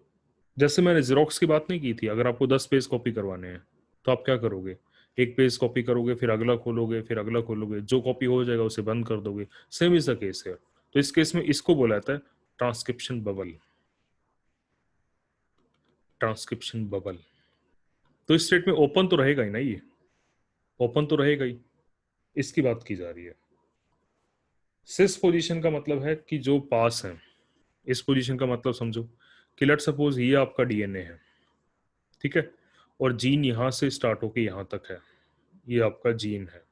जैसे मैंने जेरोक्स की बात नहीं की थी, अगर आपको 10 पेज कॉपी करवाने हैं तो आप क्या करोगे, एक पेज कॉपी करोगे, फिर अगला खोलोगे, फिर अगला खोलोगे, जो कॉपी हो जाएगा उसे बंद कर दोगे। सेम इज द केस है। तो इस केस में इसको बोला जाता है ट्रांसक्रिप्शन बबल, ट्रांसक्रिप्शन बबल। तो इस स्टेट में ओपन तो रहेगा ही ना, ये ओपन तो रहेगा ही, इसकी बात की जा रही है। सिस पोजीशन का मतलब है कि जो पास है, इस पोजीशन का मतलब समझो कि लेट सपोज ये आपका डीएनए है, ठीक है, और जीन यहां से स्टार्ट होके यहां तक है, ये आपका जीन है।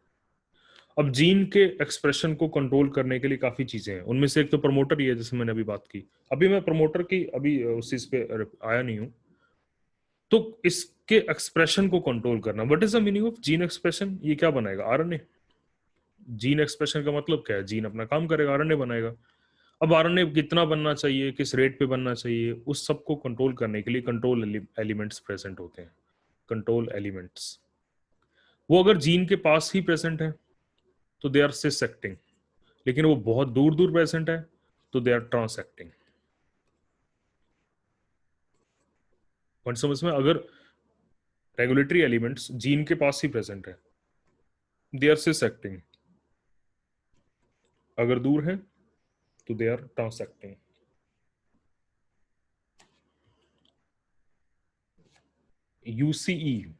अब जीन के एक्सप्रेशन को कंट्रोल करने के लिए काफी चीजें हैं, उनमें से एक तो प्रमोटर ही है, जैसे मैंने अभी बात की। अभी मैं प्रमोटर की अभी उस चीज पे आया नहीं हूं। तो इसके एक्सप्रेशन को कंट्रोल करना, what is the meaning of gene expression, ये क्या बनाएगा, आरएनए। जीन एक्सप्रेशन का मतलब क्या है, जीन अपना काम करेगा, आरएनए बनाएगा। अब आरएनए कितना बनना चाहिए, किस रेट पे बनना चाहिए, उस सब को कंट्रोल करने के लिए कंट्रोल एलिमेंट्स प्रेजेंट होते हैं, कंट्रोल एलिमेंट्स। वो अगर जीन के पास ही प्रेजेंट है तो दे आर सिस एक्टिंग, लेकिन वो बहुत दूर दूर प्रेजेंट है तो they are trans acting. Point समझ में, अगर रेगुलेटरी एलिमेंट्स जीन के पास ही प्रेजेंट है, दे आर सिस एक्टिंग, अगर दूर है तो they are trans acting. UCE,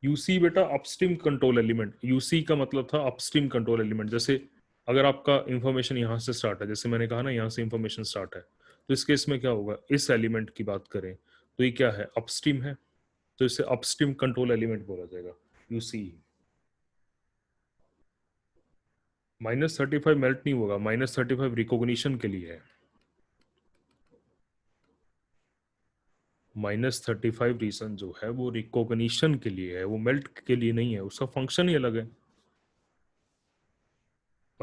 UC बेटा अपस्ट्रीम कंट्रोल एलिमेंट, यूसी का मतलब था अपस्ट्रीम कंट्रोल एलिमेंट। जैसे अगर आपका इंफॉर्मेशन यहां से स्टार्ट है, जैसे मैंने कहा ना यहां से इंफॉर्मेशन स्टार्ट है, तो इस केस में क्या होगा, इस एलिमेंट की बात करें तो ये क्या है, अपस्ट्रीम है, तो इसे अपस्ट्रीम कंट्रोल एलिमेंट बोला जाएगा, यूसी। -35 मेल्ट नहीं होगा, -35 रिकॉग्निशन के लिए है, -35 रीजन जो है वो रिकॉग्निशन के लिए है, वो मेल्ट के लिए नहीं है, उसका फंक्शन ही अलग है।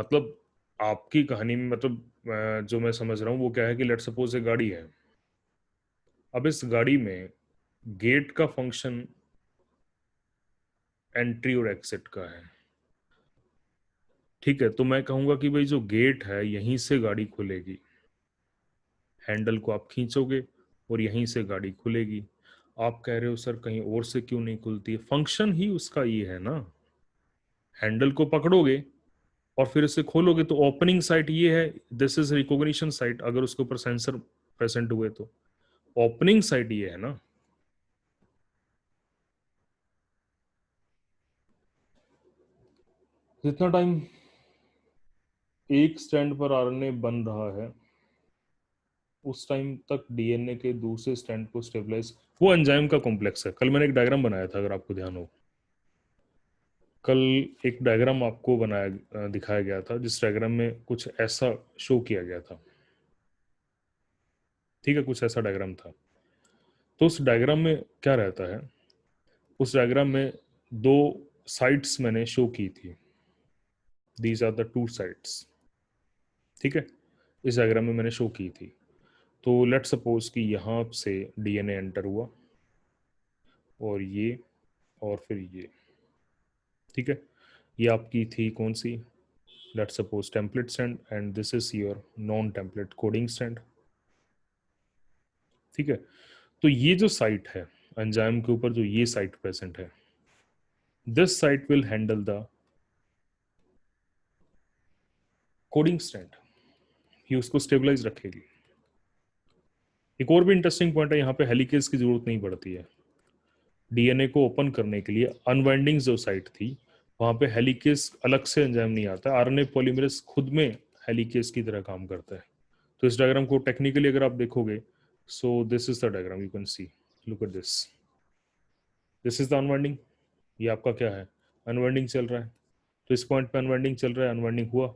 मतलब आपकी कहानी में मतलब जो मैं समझ रहा हूँ वो क्या है कि लेट सपोज एक गाड़ी है। अब इस गाड़ी में गेट का फंक्शन एंट्री और एग्जिट का है। ठीक है, तो मैं कहूंगा कि भाई जो गेट है यहीं से गाड़ी खुलेगी, हैंडल को आप खींचोगे और यहीं से गाड़ी खुलेगी। आप कह रहे हो सर कहीं और से क्यों नहीं खुलती है? फंक्शन ही उसका ये है ना, हैंडल को पकड़ोगे और फिर इसे खोलोगे तो ओपनिंग साइट ये है, दिस इज रिकॉग्निशन साइट। अगर उसके ऊपर सेंसर प्रेजेंट हुए तो ओपनिंग साइट ये है ना। जितना टाइम एक स्टैंड पर आरएनए बन रहा है उस टाइम तक डीएनए के दूसरे स्टैंड को स्टेबलाइज, वो एंजाइम का कॉम्प्लेक्स है। कल मैंने एक डायग्राम बनाया था, अगर आपको ध्यान हो। कल एक डायग्राम आपको बनाया दिखाया गया था, जिस डायग्राम में कुछ ऐसा शो किया गया था। ठीक है, कुछ ऐसा डायग्राम था। तो उस डायग्राम में क्या रहता है, उस डायग्राम में दो साइट्स मैंने शो की थी। These are the two sites. ठीक है, इस डायग्राम में मैंने शो की थी। तो लेट सपोज कि यहाँ से डीएनए एंटर हुआ और ये और फिर ये। ठीक है, ये आपकी थी कौन सी, let suppose template stand, and this is your non template coding stand. ठीक है, तो ये जो साइट है एंजाइम के ऊपर, जो ये साइट प्रेजेंट है, this site will handle the coding stand, ये उसको स्टेबलाइज रखेगी। एक और भी इंटरेस्टिंग पॉइंट है, यहाँ पे हेलिकेज की जरूरत नहीं पड़ती है। डीएनए को ओपन करने के लिए अनवाइंडिंग जो साइट थी वहां पे हेलिकेज अलग से एंजाइम नहीं आता, आरएनए पॉलीमरेज खुद में हेलिकेज की तरह काम करता है। तो इस डायग्राम को टेक्निकली अगर आप देखोगे, सो this is the diagram, you can see, look at this, this is the unwinding. ये आपका क्या है, अनवाइंडिंग चल रहा है। तो इस पॉइंट पे अनवाइंडिंग चल रहा है, अनवाइंडिंग हुआ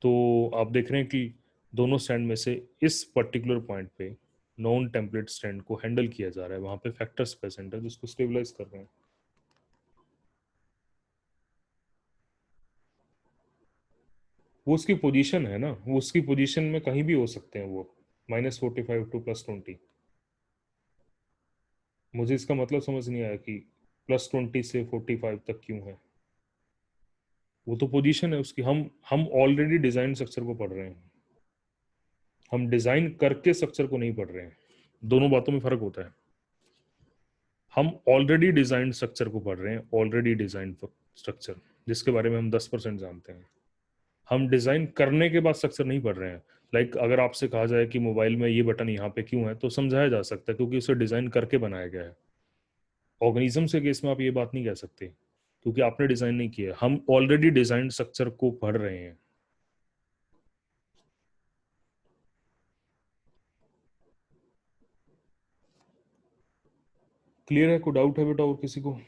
तो आप देख रहे हैं कि दोनों स्टैंड में से इस पर्टिकुलर पॉइंट पे नॉन टेम्पलेट स्टैंड को हैंडल किया जा रहा है, वहां पे फैक्टर्स प्रेजेंट है जिसको स्टेबलाइज कर रहे हैं। वो उसकी पोजीशन है ना, वो उसकी पोजीशन में कहीं भी हो सकते हैं वो, -45 टू +20। मुझे इसका मतलब समझ नहीं आया कि +20 से 45 तक क्यों है। वो तो पोजीशन है उसकी। हम ऑलरेडी डिजाइन स्ट्रक्चर को पढ़ रहे हैं, हम डिजाइन करके स्ट्रक्चर को नहीं पढ़ रहे हैं। दोनों बातों में फर्क होता है। हम ऑलरेडी डिजाइन स्ट्रक्चर को पढ़ रहे हैं, ऑलरेडी डिजाइन स्ट्रक्चर जिसके बारे में हम 10% जानते हैं। हम डिजाइन करने के बाद स्ट्रक्चर नहीं पढ़ रहे हैं। लाइक अगर आपसे कहा जाए कि मोबाइल में ये बटन यहाँ पे क्यों है, तो समझाया जा सकता है क्योंकि उसे डिजाइन करके बनाया गया है। ऑर्गेनिज्म के केस में आप ये बात नहीं कह सकते क्योंकि आपने डिजाइन नहीं किया। हम ऑलरेडी डिजाइन स्ट्रक्चर को पढ़ रहे हैं। क्लियर है? कोई डाउट है बेटा और किसी को?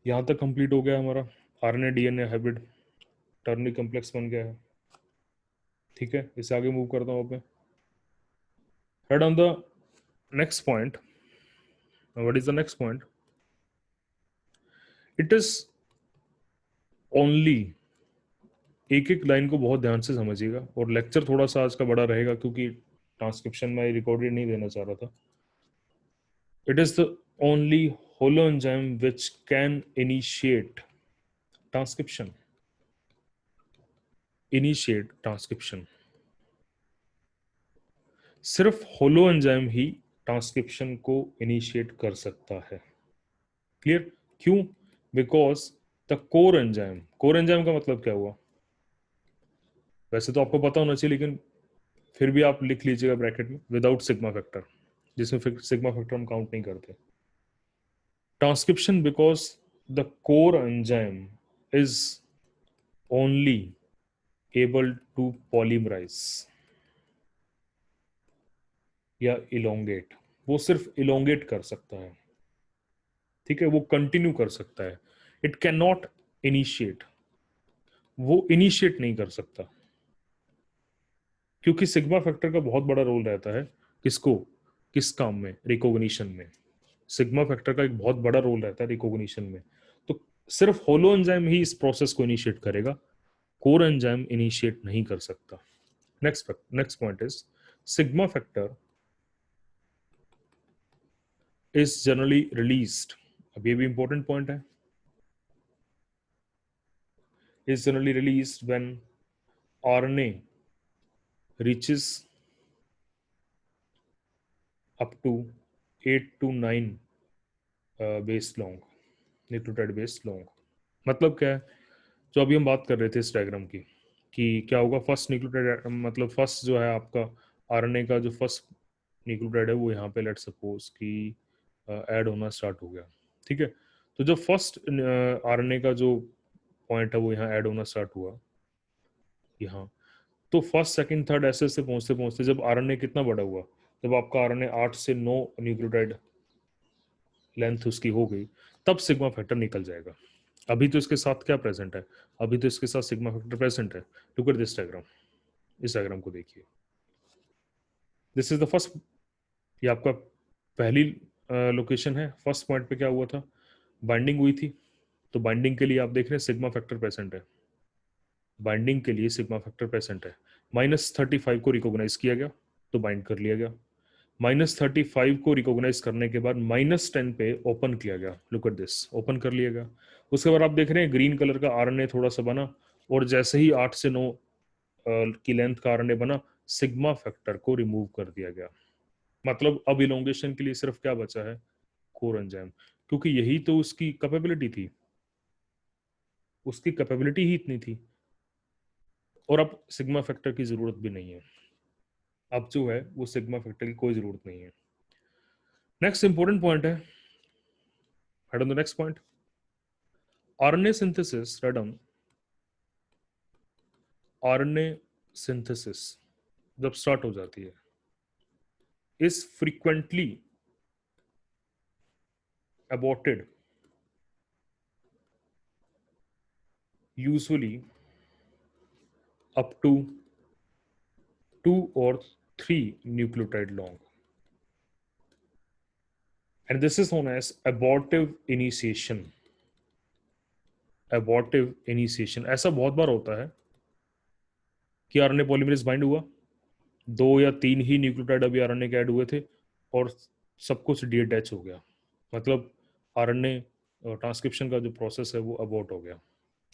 यहाँ तक कंप्लीट हो गया हमारा RNA DNA hybrid ternary complex बन गया है। ठीक है, इससे आगे मूव करता हूँ अब मैं। Head on the next point. What is the next point? It is only, एक एक लाइन को बहुत ध्यान से समझिएगा, और लेक्चर थोड़ा सा आज का बड़ा रहेगा क्योंकि ट्रांसक्रिप्शन में रिकॉर्डेड नहीं देना चाह रहा था। It is the only holoenzyme which can initiate transcription, initiate transcription. सिर्फ होलो एंजाइम ही ट्रांसक्रिप्शन को इनिशिएट कर सकता है। क्लियर? क्यों? बिकॉज द कोर एंजाइम का मतलब क्या हुआ? वैसे तो आपको पता होना चाहिए, लेकिन फिर भी आप लिख लीजिएगा ब्रैकेट में, विदाउट सिग्मा फैक्टर, जिसमें फिर सिग्मा फैक्टर हम काउंट नहीं करते। Transcription because the core enzyme is only able to polymerize या इलोंगेट। वो सिर्फ इलोंगेट कर सकता है। ठीक है, वो कंटिन्यू कर सकता है। इट कैन नॉट इनिशिएट, वो इनिशिएट नहीं कर सकता क्योंकि सिग्मा फैक्टर का बहुत बड़ा रोल रहता है। किसको, किस काम में? रिकॉग्निशन में। सिग्मा फैक्टर का एक बहुत बड़ा रोल रहता है रिकॉग्निशन में। तो सिर्फ होलो एंजाइम ही इस प्रोसेस को इनिशिएट करेगा, कोर एंजाइम इनिशिएट नहीं कर सकता। Next point is sigma factor is generally released, अब ये भी इंपॉर्टेंट पॉइंट है, is generally released when RNA reaches up to 8 to 9 base long, nucleotide base long. मतलब क्या है, जो अभी हम बात कर रहे थे इस डायग्राम की, कि क्या होगा, फर्स्ट न्यूक्लियोटाइड मतलब फर्स्ट जो है आपका आरएनए का जो फर्स्ट न्यूक्लियोटाइड है वो यहाँ पे लेट सपोज कि ऐड होना स्टार्ट हो गया, ठीक है। तो जो फर्स्ट आरएनए का जो पॉइंट है वो यहाँ ऐड होना स्टार्ट हुआ यहाँ, तो फर्स्ट सेकंड थर्ड ऐसे ऐसे पहुंचते पहुंचते जब आरएनए कितना बड़ा हुआ, जब आपका आरएनए 8 से 9 न्यूक्लियोटाइड लेंथ उसकी हो गई, तब सिग्मा फैक्टर निकल जाएगा। अभी तो इसके साथ क्या प्रेजेंट है, अभी तो इसके साथ सिग्मा फैक्टर प्रेजेंट है। लुक एट दिस डायग्राम, इस डायग्राम को देखिए, दिस इज द फर्स्ट, ये आपका पहली लोकेशन है। फर्स्ट पॉइंट पे क्या हुआ था, बाइंडिंग हुई थी, तो बाइंडिंग के लिए आप देख रहे हैं सिग्मा फैक्टर प्रेजेंट है, बाइंडिंग के लिए सिग्मा फैक्टर प्रेजेंट है। -35 को रिकॉग्नाइज किया गया तो बाइंड कर लिया गया, -35 को रिकॉग्नाइज करने के बाद -10 पे ओपन किया गया, लुक एट दिस, ओपन कर लिया गया। उसके बाद आप देख रहे हैं ग्रीन कलर का आरएनए थोड़ा सा बना, और जैसे ही 8 से 9 की लेंथ का आरएनए बना, सिग्मा फैक्टर को रिमूव कर दिया गया। मतलब अब इलोंगेशन के लिए सिर्फ क्या बचा है, कोर एंजाइम, क्योंकि यही तो उसकी कैपेबिलिटी थी, उसकी कैपेबिलिटी ही इतनी थी, और अब सिग्मा फैक्टर की जरूरत भी नहीं है, अब जो है वो सिग्मा फैक्टर की कोई जरूरत नहीं है। नेक्स्ट इंपॉर्टेंट पॉइंट है, head on the next point, RNA synthesis, रेडम आरएनए सिंथेसिस जब स्टार्ट हो जाती है, is frequently aborted, usually up to 2 or 3 nucleotide long, and this is known as abortive initiation। abortive initiation ऐसा बहुत बार होता है कि आरएनए पॉलीमरेज बाइंड हुआ, 2 या 3 ही न्यूक्लियोटाइड अभी आरएनए के ऐड हुए थे और सब कुछ डीअटैच हो गया, मतलब आरएनए ट्रांसक्रिप्शन का जो प्रोसेस है वो अबॉर्ट हो गया।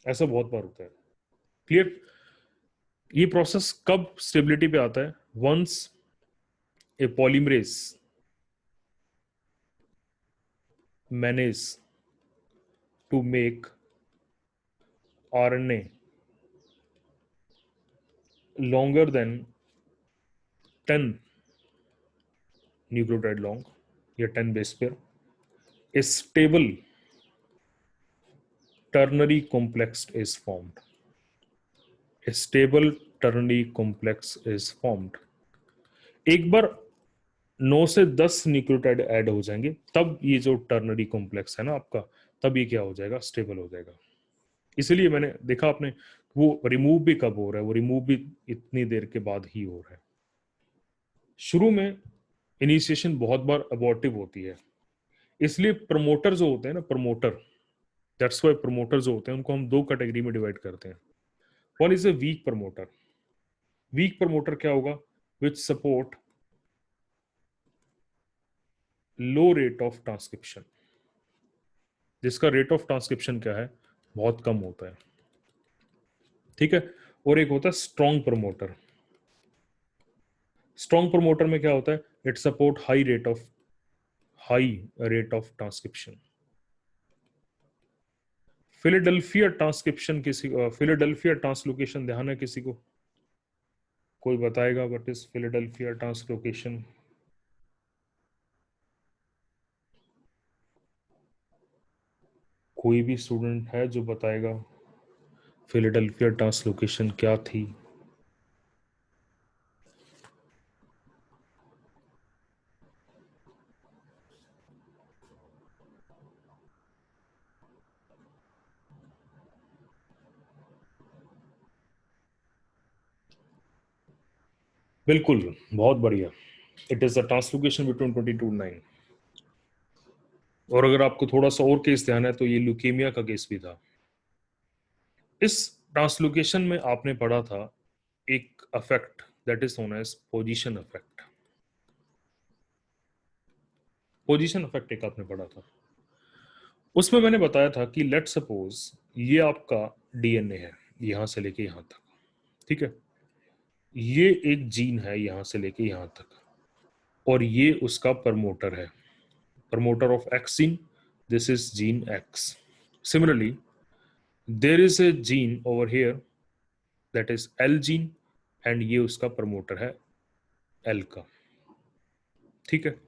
ऐसा बहुत बार होता है, क्लियर। ये प्रोसेस कब स्टेबिलिटी पे आता है, once a polymerase manage to make RNA longer than 10 nucleotide long या 10 base pair, a stable ternary complex is formed, a stable ternary complex is formed। एक बार 9 से 10 न्यूक्लियोटाइड ऐड हो जाएंगे तब ये जो टर्नरी कॉम्प्लेक्स है ना आपका, तब ये क्या हो जाएगा, स्टेबल हो जाएगा। इसलिए मैंने देखा आपने वो रिमूव भी कब हो रहा है, वो रिमूव भी इतनी देर के बाद ही हो रहा है। शुरू में इनिशिएशन बहुत बार अबॉर्टिव होती है, इसलिए प्रमोटर जो होते हैं ना, प्रमोटर, दैट्स वाई प्रमोटर जो होते हैं उनको हम 2 कैटेगरी में डिवाइड करते हैं। One is a weak promoter. Weak promoter क्या होगा, which support low rate of transcription, जिसका रेट ऑफ ट्रांसक्रिप्शन क्या है, बहुत कम होता है, ठीक है। और एक होता है स्ट्रॉन्ग प्रमोटर। स्ट्रॉन्ग प्रमोटर में क्या होता है, it support high rate of transcription. Philadelphia transcription किसी, फिलाडेल्फिया ट्रांसलोकेशन ध्यान है किसी को, कोई बताएगा व्हाट इज फिलाडेल्फिया ट्रांसलोकेशन? कोई भी स्टूडेंट है जो बताएगा फिलाडेल्फिया ट्रांसलोकेशन क्या थी? बिल्कुल, बहुत बढ़िया, it is the translocation between 22 9। और अगर आपको थोड़ा सा और केस ध्यान है तो ये ल्यूकेमिया का केस भी था। इस ट्रांसलोकेशन में आपने पढ़ा था एक effect that is known as position effect. Position effect एक आपने पढ़ा था, उसमें मैंने बताया था कि लेट सपोज ये आपका डीएनए है यहां से लेके यहां तक, ठीक है, ये एक जीन है यहां से लेके यहां तक, और ये उसका प्रमोटर है, promoter of X gene, this is gene X. Similarly there is a gene over here that is L gene, and ये उसका प्रमोटर है एल का, ठीक है।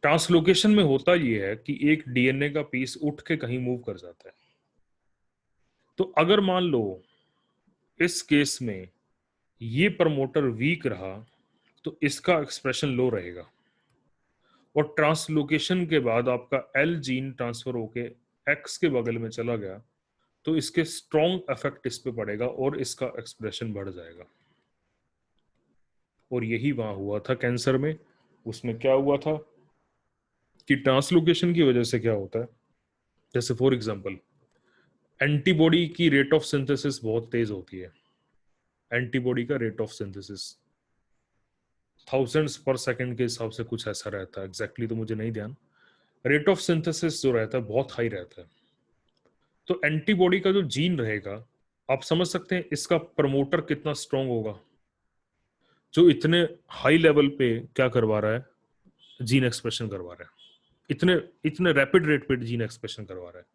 ट्रांसलोकेशन में होता ये है कि एक डीएनए का पीस उठ के कहीं मूव कर जाता है। तो अगर मान लो इस केस में ये प्रमोटर वीक रहा तो इसका एक्सप्रेशन लो रहेगा, और ट्रांसलोकेशन के बाद आपका एल जीन ट्रांसफर होके एक्स के बगल में चला गया तो इसके स्ट्रॉन्ग इफेक्ट इस पे पड़ेगा और इसका एक्सप्रेशन बढ़ जाएगा। और यही वहां हुआ था कैंसर में। उसमें क्या हुआ था कि ट्रांसलोकेशन की वजह से क्या होता है, जैसे फॉर एग्जांपल एंटीबॉडी की रेट ऑफ सिंथेसिस बहुत तेज होती है। एंटीबॉडी का रेट ऑफ सिंथेसिस थाउजेंड्स पर सेकंड के हिसाब से कुछ ऐसा रहता है, एग्जैक्टली तो मुझे नहीं ध्यान। रेट ऑफ सिंथेसिस जो रहता है बहुत हाई रहता है। तो एंटीबॉडी का जो जीन रहेगा, आप समझ सकते हैं इसका प्रमोटर कितना स्ट्रांग होगा, जो इतने हाई लेवल पे क्या करवा रहा है, जीन एक्सप्रेशन करवा रहा है, इतने इतने रैपिड रेट पे जीन एक्सप्रेशन करवा रहा है।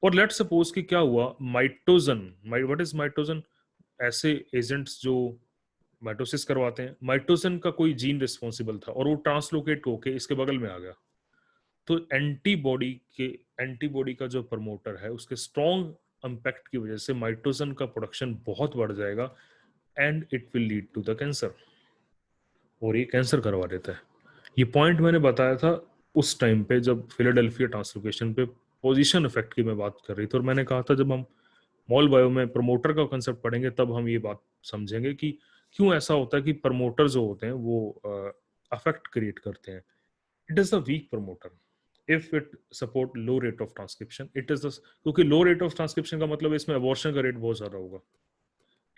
और लेट सपोज कि क्या हुआ, माइटोजन, व्हाट इज माइटोजन, ऐसे एजेंट्स जो माइटोसिस करवाते हैं, माइटोजन का कोई जीन रिस्पॉन्सिबल था और वो ट्रांसलोकेट होके इसके बगल में आ गया, तो एंटीबॉडी के एंटीबॉडी का जो प्रमोटर है उसके स्ट्रॉन्ग इम्पैक्ट की वजह से माइटोजन का प्रोडक्शन बहुत बढ़ जाएगा and it will lead to the cancer, और ये कैंसर करवा देता है। ये पॉइंट मैंने बताया था उस टाइम पे जब फिलाडेल्फिया ट्रांसलोकेशन पे पोजीशन इफेक्ट की मैं बात कर रही थी, और मैंने कहा था जब हम मॉल बायो में प्रमोटर का कंसेप्ट पढ़ेंगे तब हम ये बात समझेंगे कि क्यों ऐसा होता है कि प्रमोटर जो होते हैं वो अफेक्ट क्रिएट करते हैं। It is the weak promoter if it support low rate of transcription, it is the, क्योंकि लो रेट ऑफ ट्रांसक्रिप्शन का मतलब इसमें अबॉर्शन का रेट बहुत ज्यादा होगा,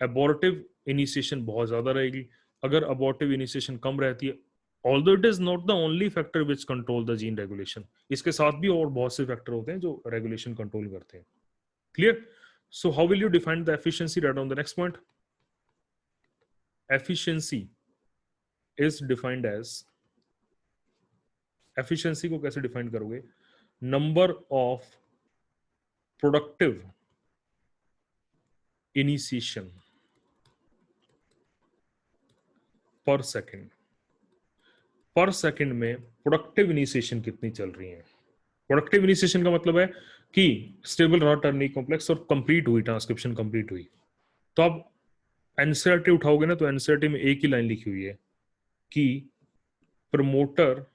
अबॉर्टिव इनिशिएशन बहुत ज्यादा रहेगी। अगर अबॉर्टिव इनिशिएशन कम रहती है, although it is not the only factor which control the gene regulation, इसके साथ भी और बहुत से फैक्टर होते हैं जो रेगुलेशन कंट्रोल करते हैं। Clear? So how will you define the efficiency? Right on the next point. Efficiency is defined as, efficiency को कैसे डिफाइन करोगे, नंबर ऑफ प्रोडक्टिव इनिशिएशन पर सेकंड। पर सेकंड में प्रोडक्टिव इनिशिएशन कितनी चल रही है। प्रोडक्टिव इनिशिएशन का मतलब है कि स्टेबल रहा टर्निंग कॉम्प्लेक्स और कंप्लीट हुई, ट्रांसक्रिप्शन कंप्लीट हुई। तो आप एनसीईआरटी उठाओगे ना तो एनसीईआरटी में एक ही लाइन लिखी हुई है कि प्रमोटर,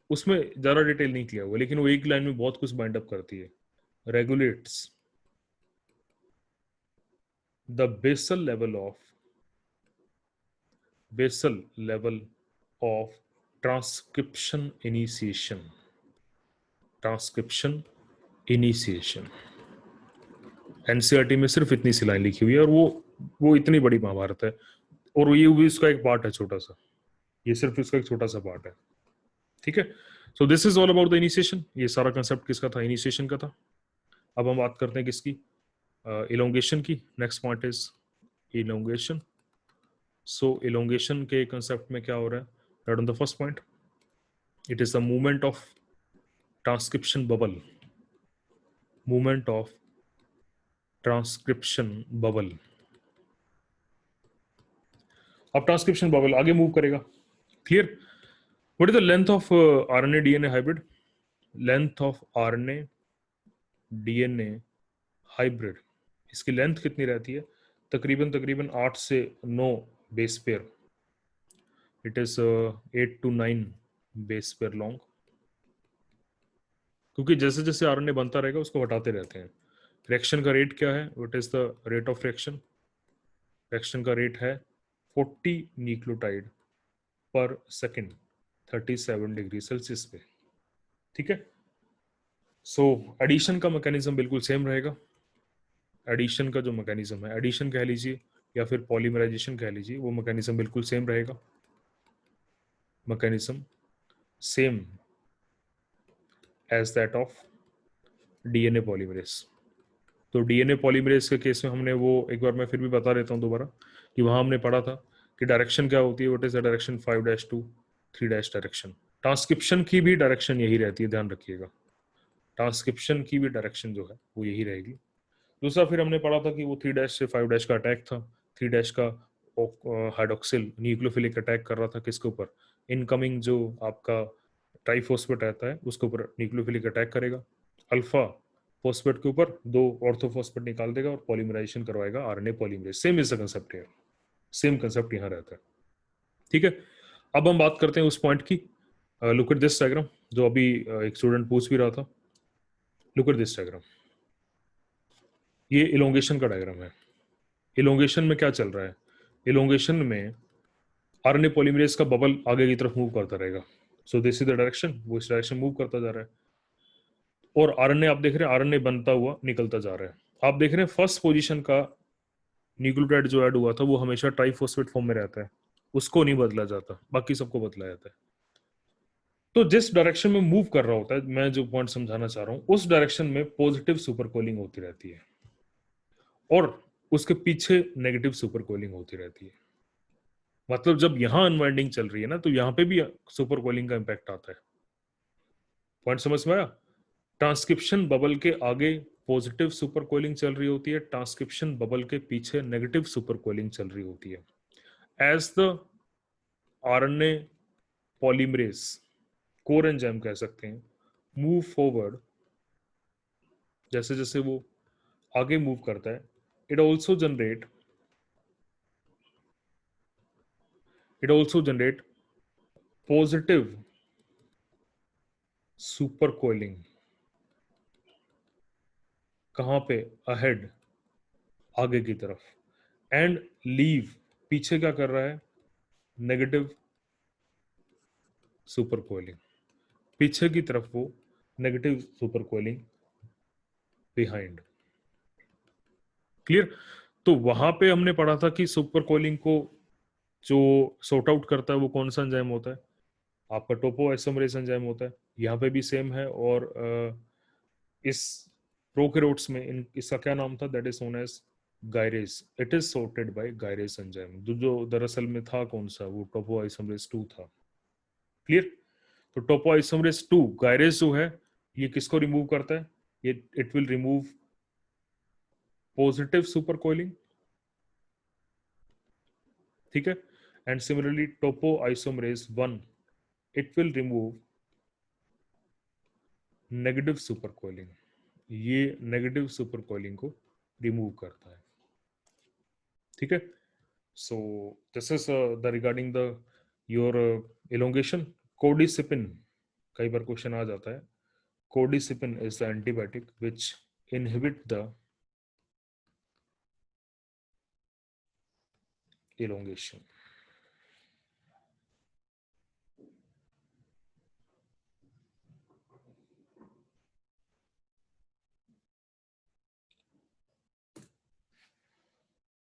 उसमें ज्यादा डिटेल नहीं किया हुआ लेकिन वो एक लाइन में बहुत कुछ बाइंड अप करती है, regulates the basal level of transcription initiation। NCERT में सिर्फ इतनी सी लाइन लिखी हुई है और वो इतनी बड़ी महाभारत है, और ये भी इसका एक पार्ट है छोटा सा, ये सिर्फ इसका एक छोटा सा पार्ट है, ठीक है। So this is all about the initiation. ये सारा कंसेप्ट किसका था, इनिशिएशन का था। अब हम बात करते हैं किसकी, इलोंगेशन की। Next point is elongation. So elongation के कंसेप्ट में क्या हो रहा है, right on the first point, it is the movement of transcription bubble, movement of transcription bubble. अब ट्रांसक्रिप्शन बबल आगे मूव करेगा, clear. What is the length of RNA DNA hybrid, length of RNA DNA hybrid, इसकी length कितनी रहती है, तकरीबन तकरीबन 8 से 9 base pair, it is 8 to 9 base pair long, क्योंकि जैसे जैसे आरएनए बनता रहेगा उसको हटाते रहते हैं। रिएक्शन का रेट क्या है, what is the rate of reaction, reaction का रेट है 40 न्यूक्लियोटाइड पर सेकेंड 37 डिग्री सेल्सियस पे, ठीक है। सो एडिशन का मैकेनिज्म बिल्कुल सेम रहेगा। एडिशन का जो मैकेनिज्म है, एडिशन कह लीजिए या फिर पॉलीमराइजेशन कह लीजिए, वो मैकेनिज्म बिल्कुल सेम रहेगा। Mechanism same as that of DNA polymerase. तो डीएनए पॉलीमरेज के केस में हमने वो, एक बार मैं फिर भी बता देता हूँ दोबारा, कि वहां हमने पढ़ा था कि डायरेक्शन क्या होती है, what is the direction 5' to 3' direction. Transcription की भी डायरेक्शन यही रहती है, ध्यान रखिएगा। ट्रांसक्रिप्शन की भी डायरेक्शन जो है वो यही रहेगी। दूसरा फिर हमने पढ़ा था कि वो 3' से 5' का अटैक था। 3' का हाइड्रोक्सिल न्यूक्लियोफिलिक अटैक कर रहा था किसके ऊपर, इनकमिंग जो आपका ट्राइफॉस्फेट रहता है उसके ऊपर न्यूक्लियोफिलिक अटैक करेगा। अल्फा फॉस्फेट के ऊपर 2 ऑर्थोफॉस्फेट निकाल देगा और पॉलीमराइजेशन करवाएगा RNA polymerase. Same is the concept है, सेम कंसेप्ट यहाँ रहता है। ठीक है, अब हम बात करते हैं उस पॉइंट की। लुक एट दिस डायग्राम, जो अभी एक स्टूडेंट पूछ भी रहा था। लुक एट दिस डायग्राम, ये इलोंगेशन का डायग्राम है। इलोंगेशन में क्या चल रहा है, इलोंगेशन में आरएनए पॉलीमरेज का बबल आगे की तरफ मूव करता रहेगा। सो दिस इज द डायरेक्शन, वो इस डायरेक्शन मूव करता जा रहा है। और आरएनए आप देख रहे हैं, आरएनए बनता हुआ निकलता जा रहा है। आप देख रहे हैं फर्स्ट पोजीशन का न्यूक्लियोटाइड जो ऐड हुआ था वो हमेशा ट्राइफॉस्फेट फॉर्म में रहता है, उसको नहीं बदला जाता, बाकी सबको बदला जाता है। तो जिस डायरेक्शन में मूव कर रहा होता है, मैं जो पॉइंट समझाना चाह रहा हूं, उस डायरेक्शन में पॉजिटिव सुपर कोलिंग होती रहती है और उसके पीछे नेगेटिव सुपर कोलिंग होती रहती है। मतलब जब यहां अनवाइंडिंग चल रही है ना, तो यहां पे भी सुपर कोलिंग का इंपैक्ट आता है। पॉइंट समझ में आया? ट्रांसक्रिप्शन बबल के आगे पॉजिटिव सुपर कोलिंग चल रही होती है, ट्रांसक्रिप्शन बबल के पीछे नेगेटिव सुपर कोलिंग चल रही होती है। As the RNA polymerase, core enzyme कह सकते हैं, मूव फॉरवर्ड, जैसे जैसे वो आगे मूव करता है, it also generate positive super coiling. कहां पे? अहेड, आगे की तरफ। एंड लीव, पीछे क्या कर रहा है? नेगेटिव सुपर कोलिंग, पीछे की तरफ वो negative super coiling behind. Clear? तो वहां पे हमने पढ़ा था कि सुपर कोलिंग को जो सॉर्ट आउट करता है वो कौन सा एंजाइम होता है? आपका टोपो आइसोमरेज एंजाइम होता है। यहाँ पे भी सेम है। और इस प्रोकैरियोट्स में इसका क्या नाम था? That is known as gyrase. It is sorted by gyrase enzyme. जो दरअसल में था कौन सा? वो टोपो आइसोमरेज 2 था। क्लियर? तो टोपो आइसोमरेज 2 गायरेज जो है, ये किसको रिमूव करता है? ये it will remove positive super coiling. ठीक है? And similarly topo isomerase 1, it will remove negative super coiling. ये नेगेटिव सुपर कोइलिंग को रिमूव करता है। ठीक है? So this is the regarding the your elongation. Cordycepin, कई बार क्वेश्चन आ जाता है। Cordycepin is the antibiotic which inhibit the elongation.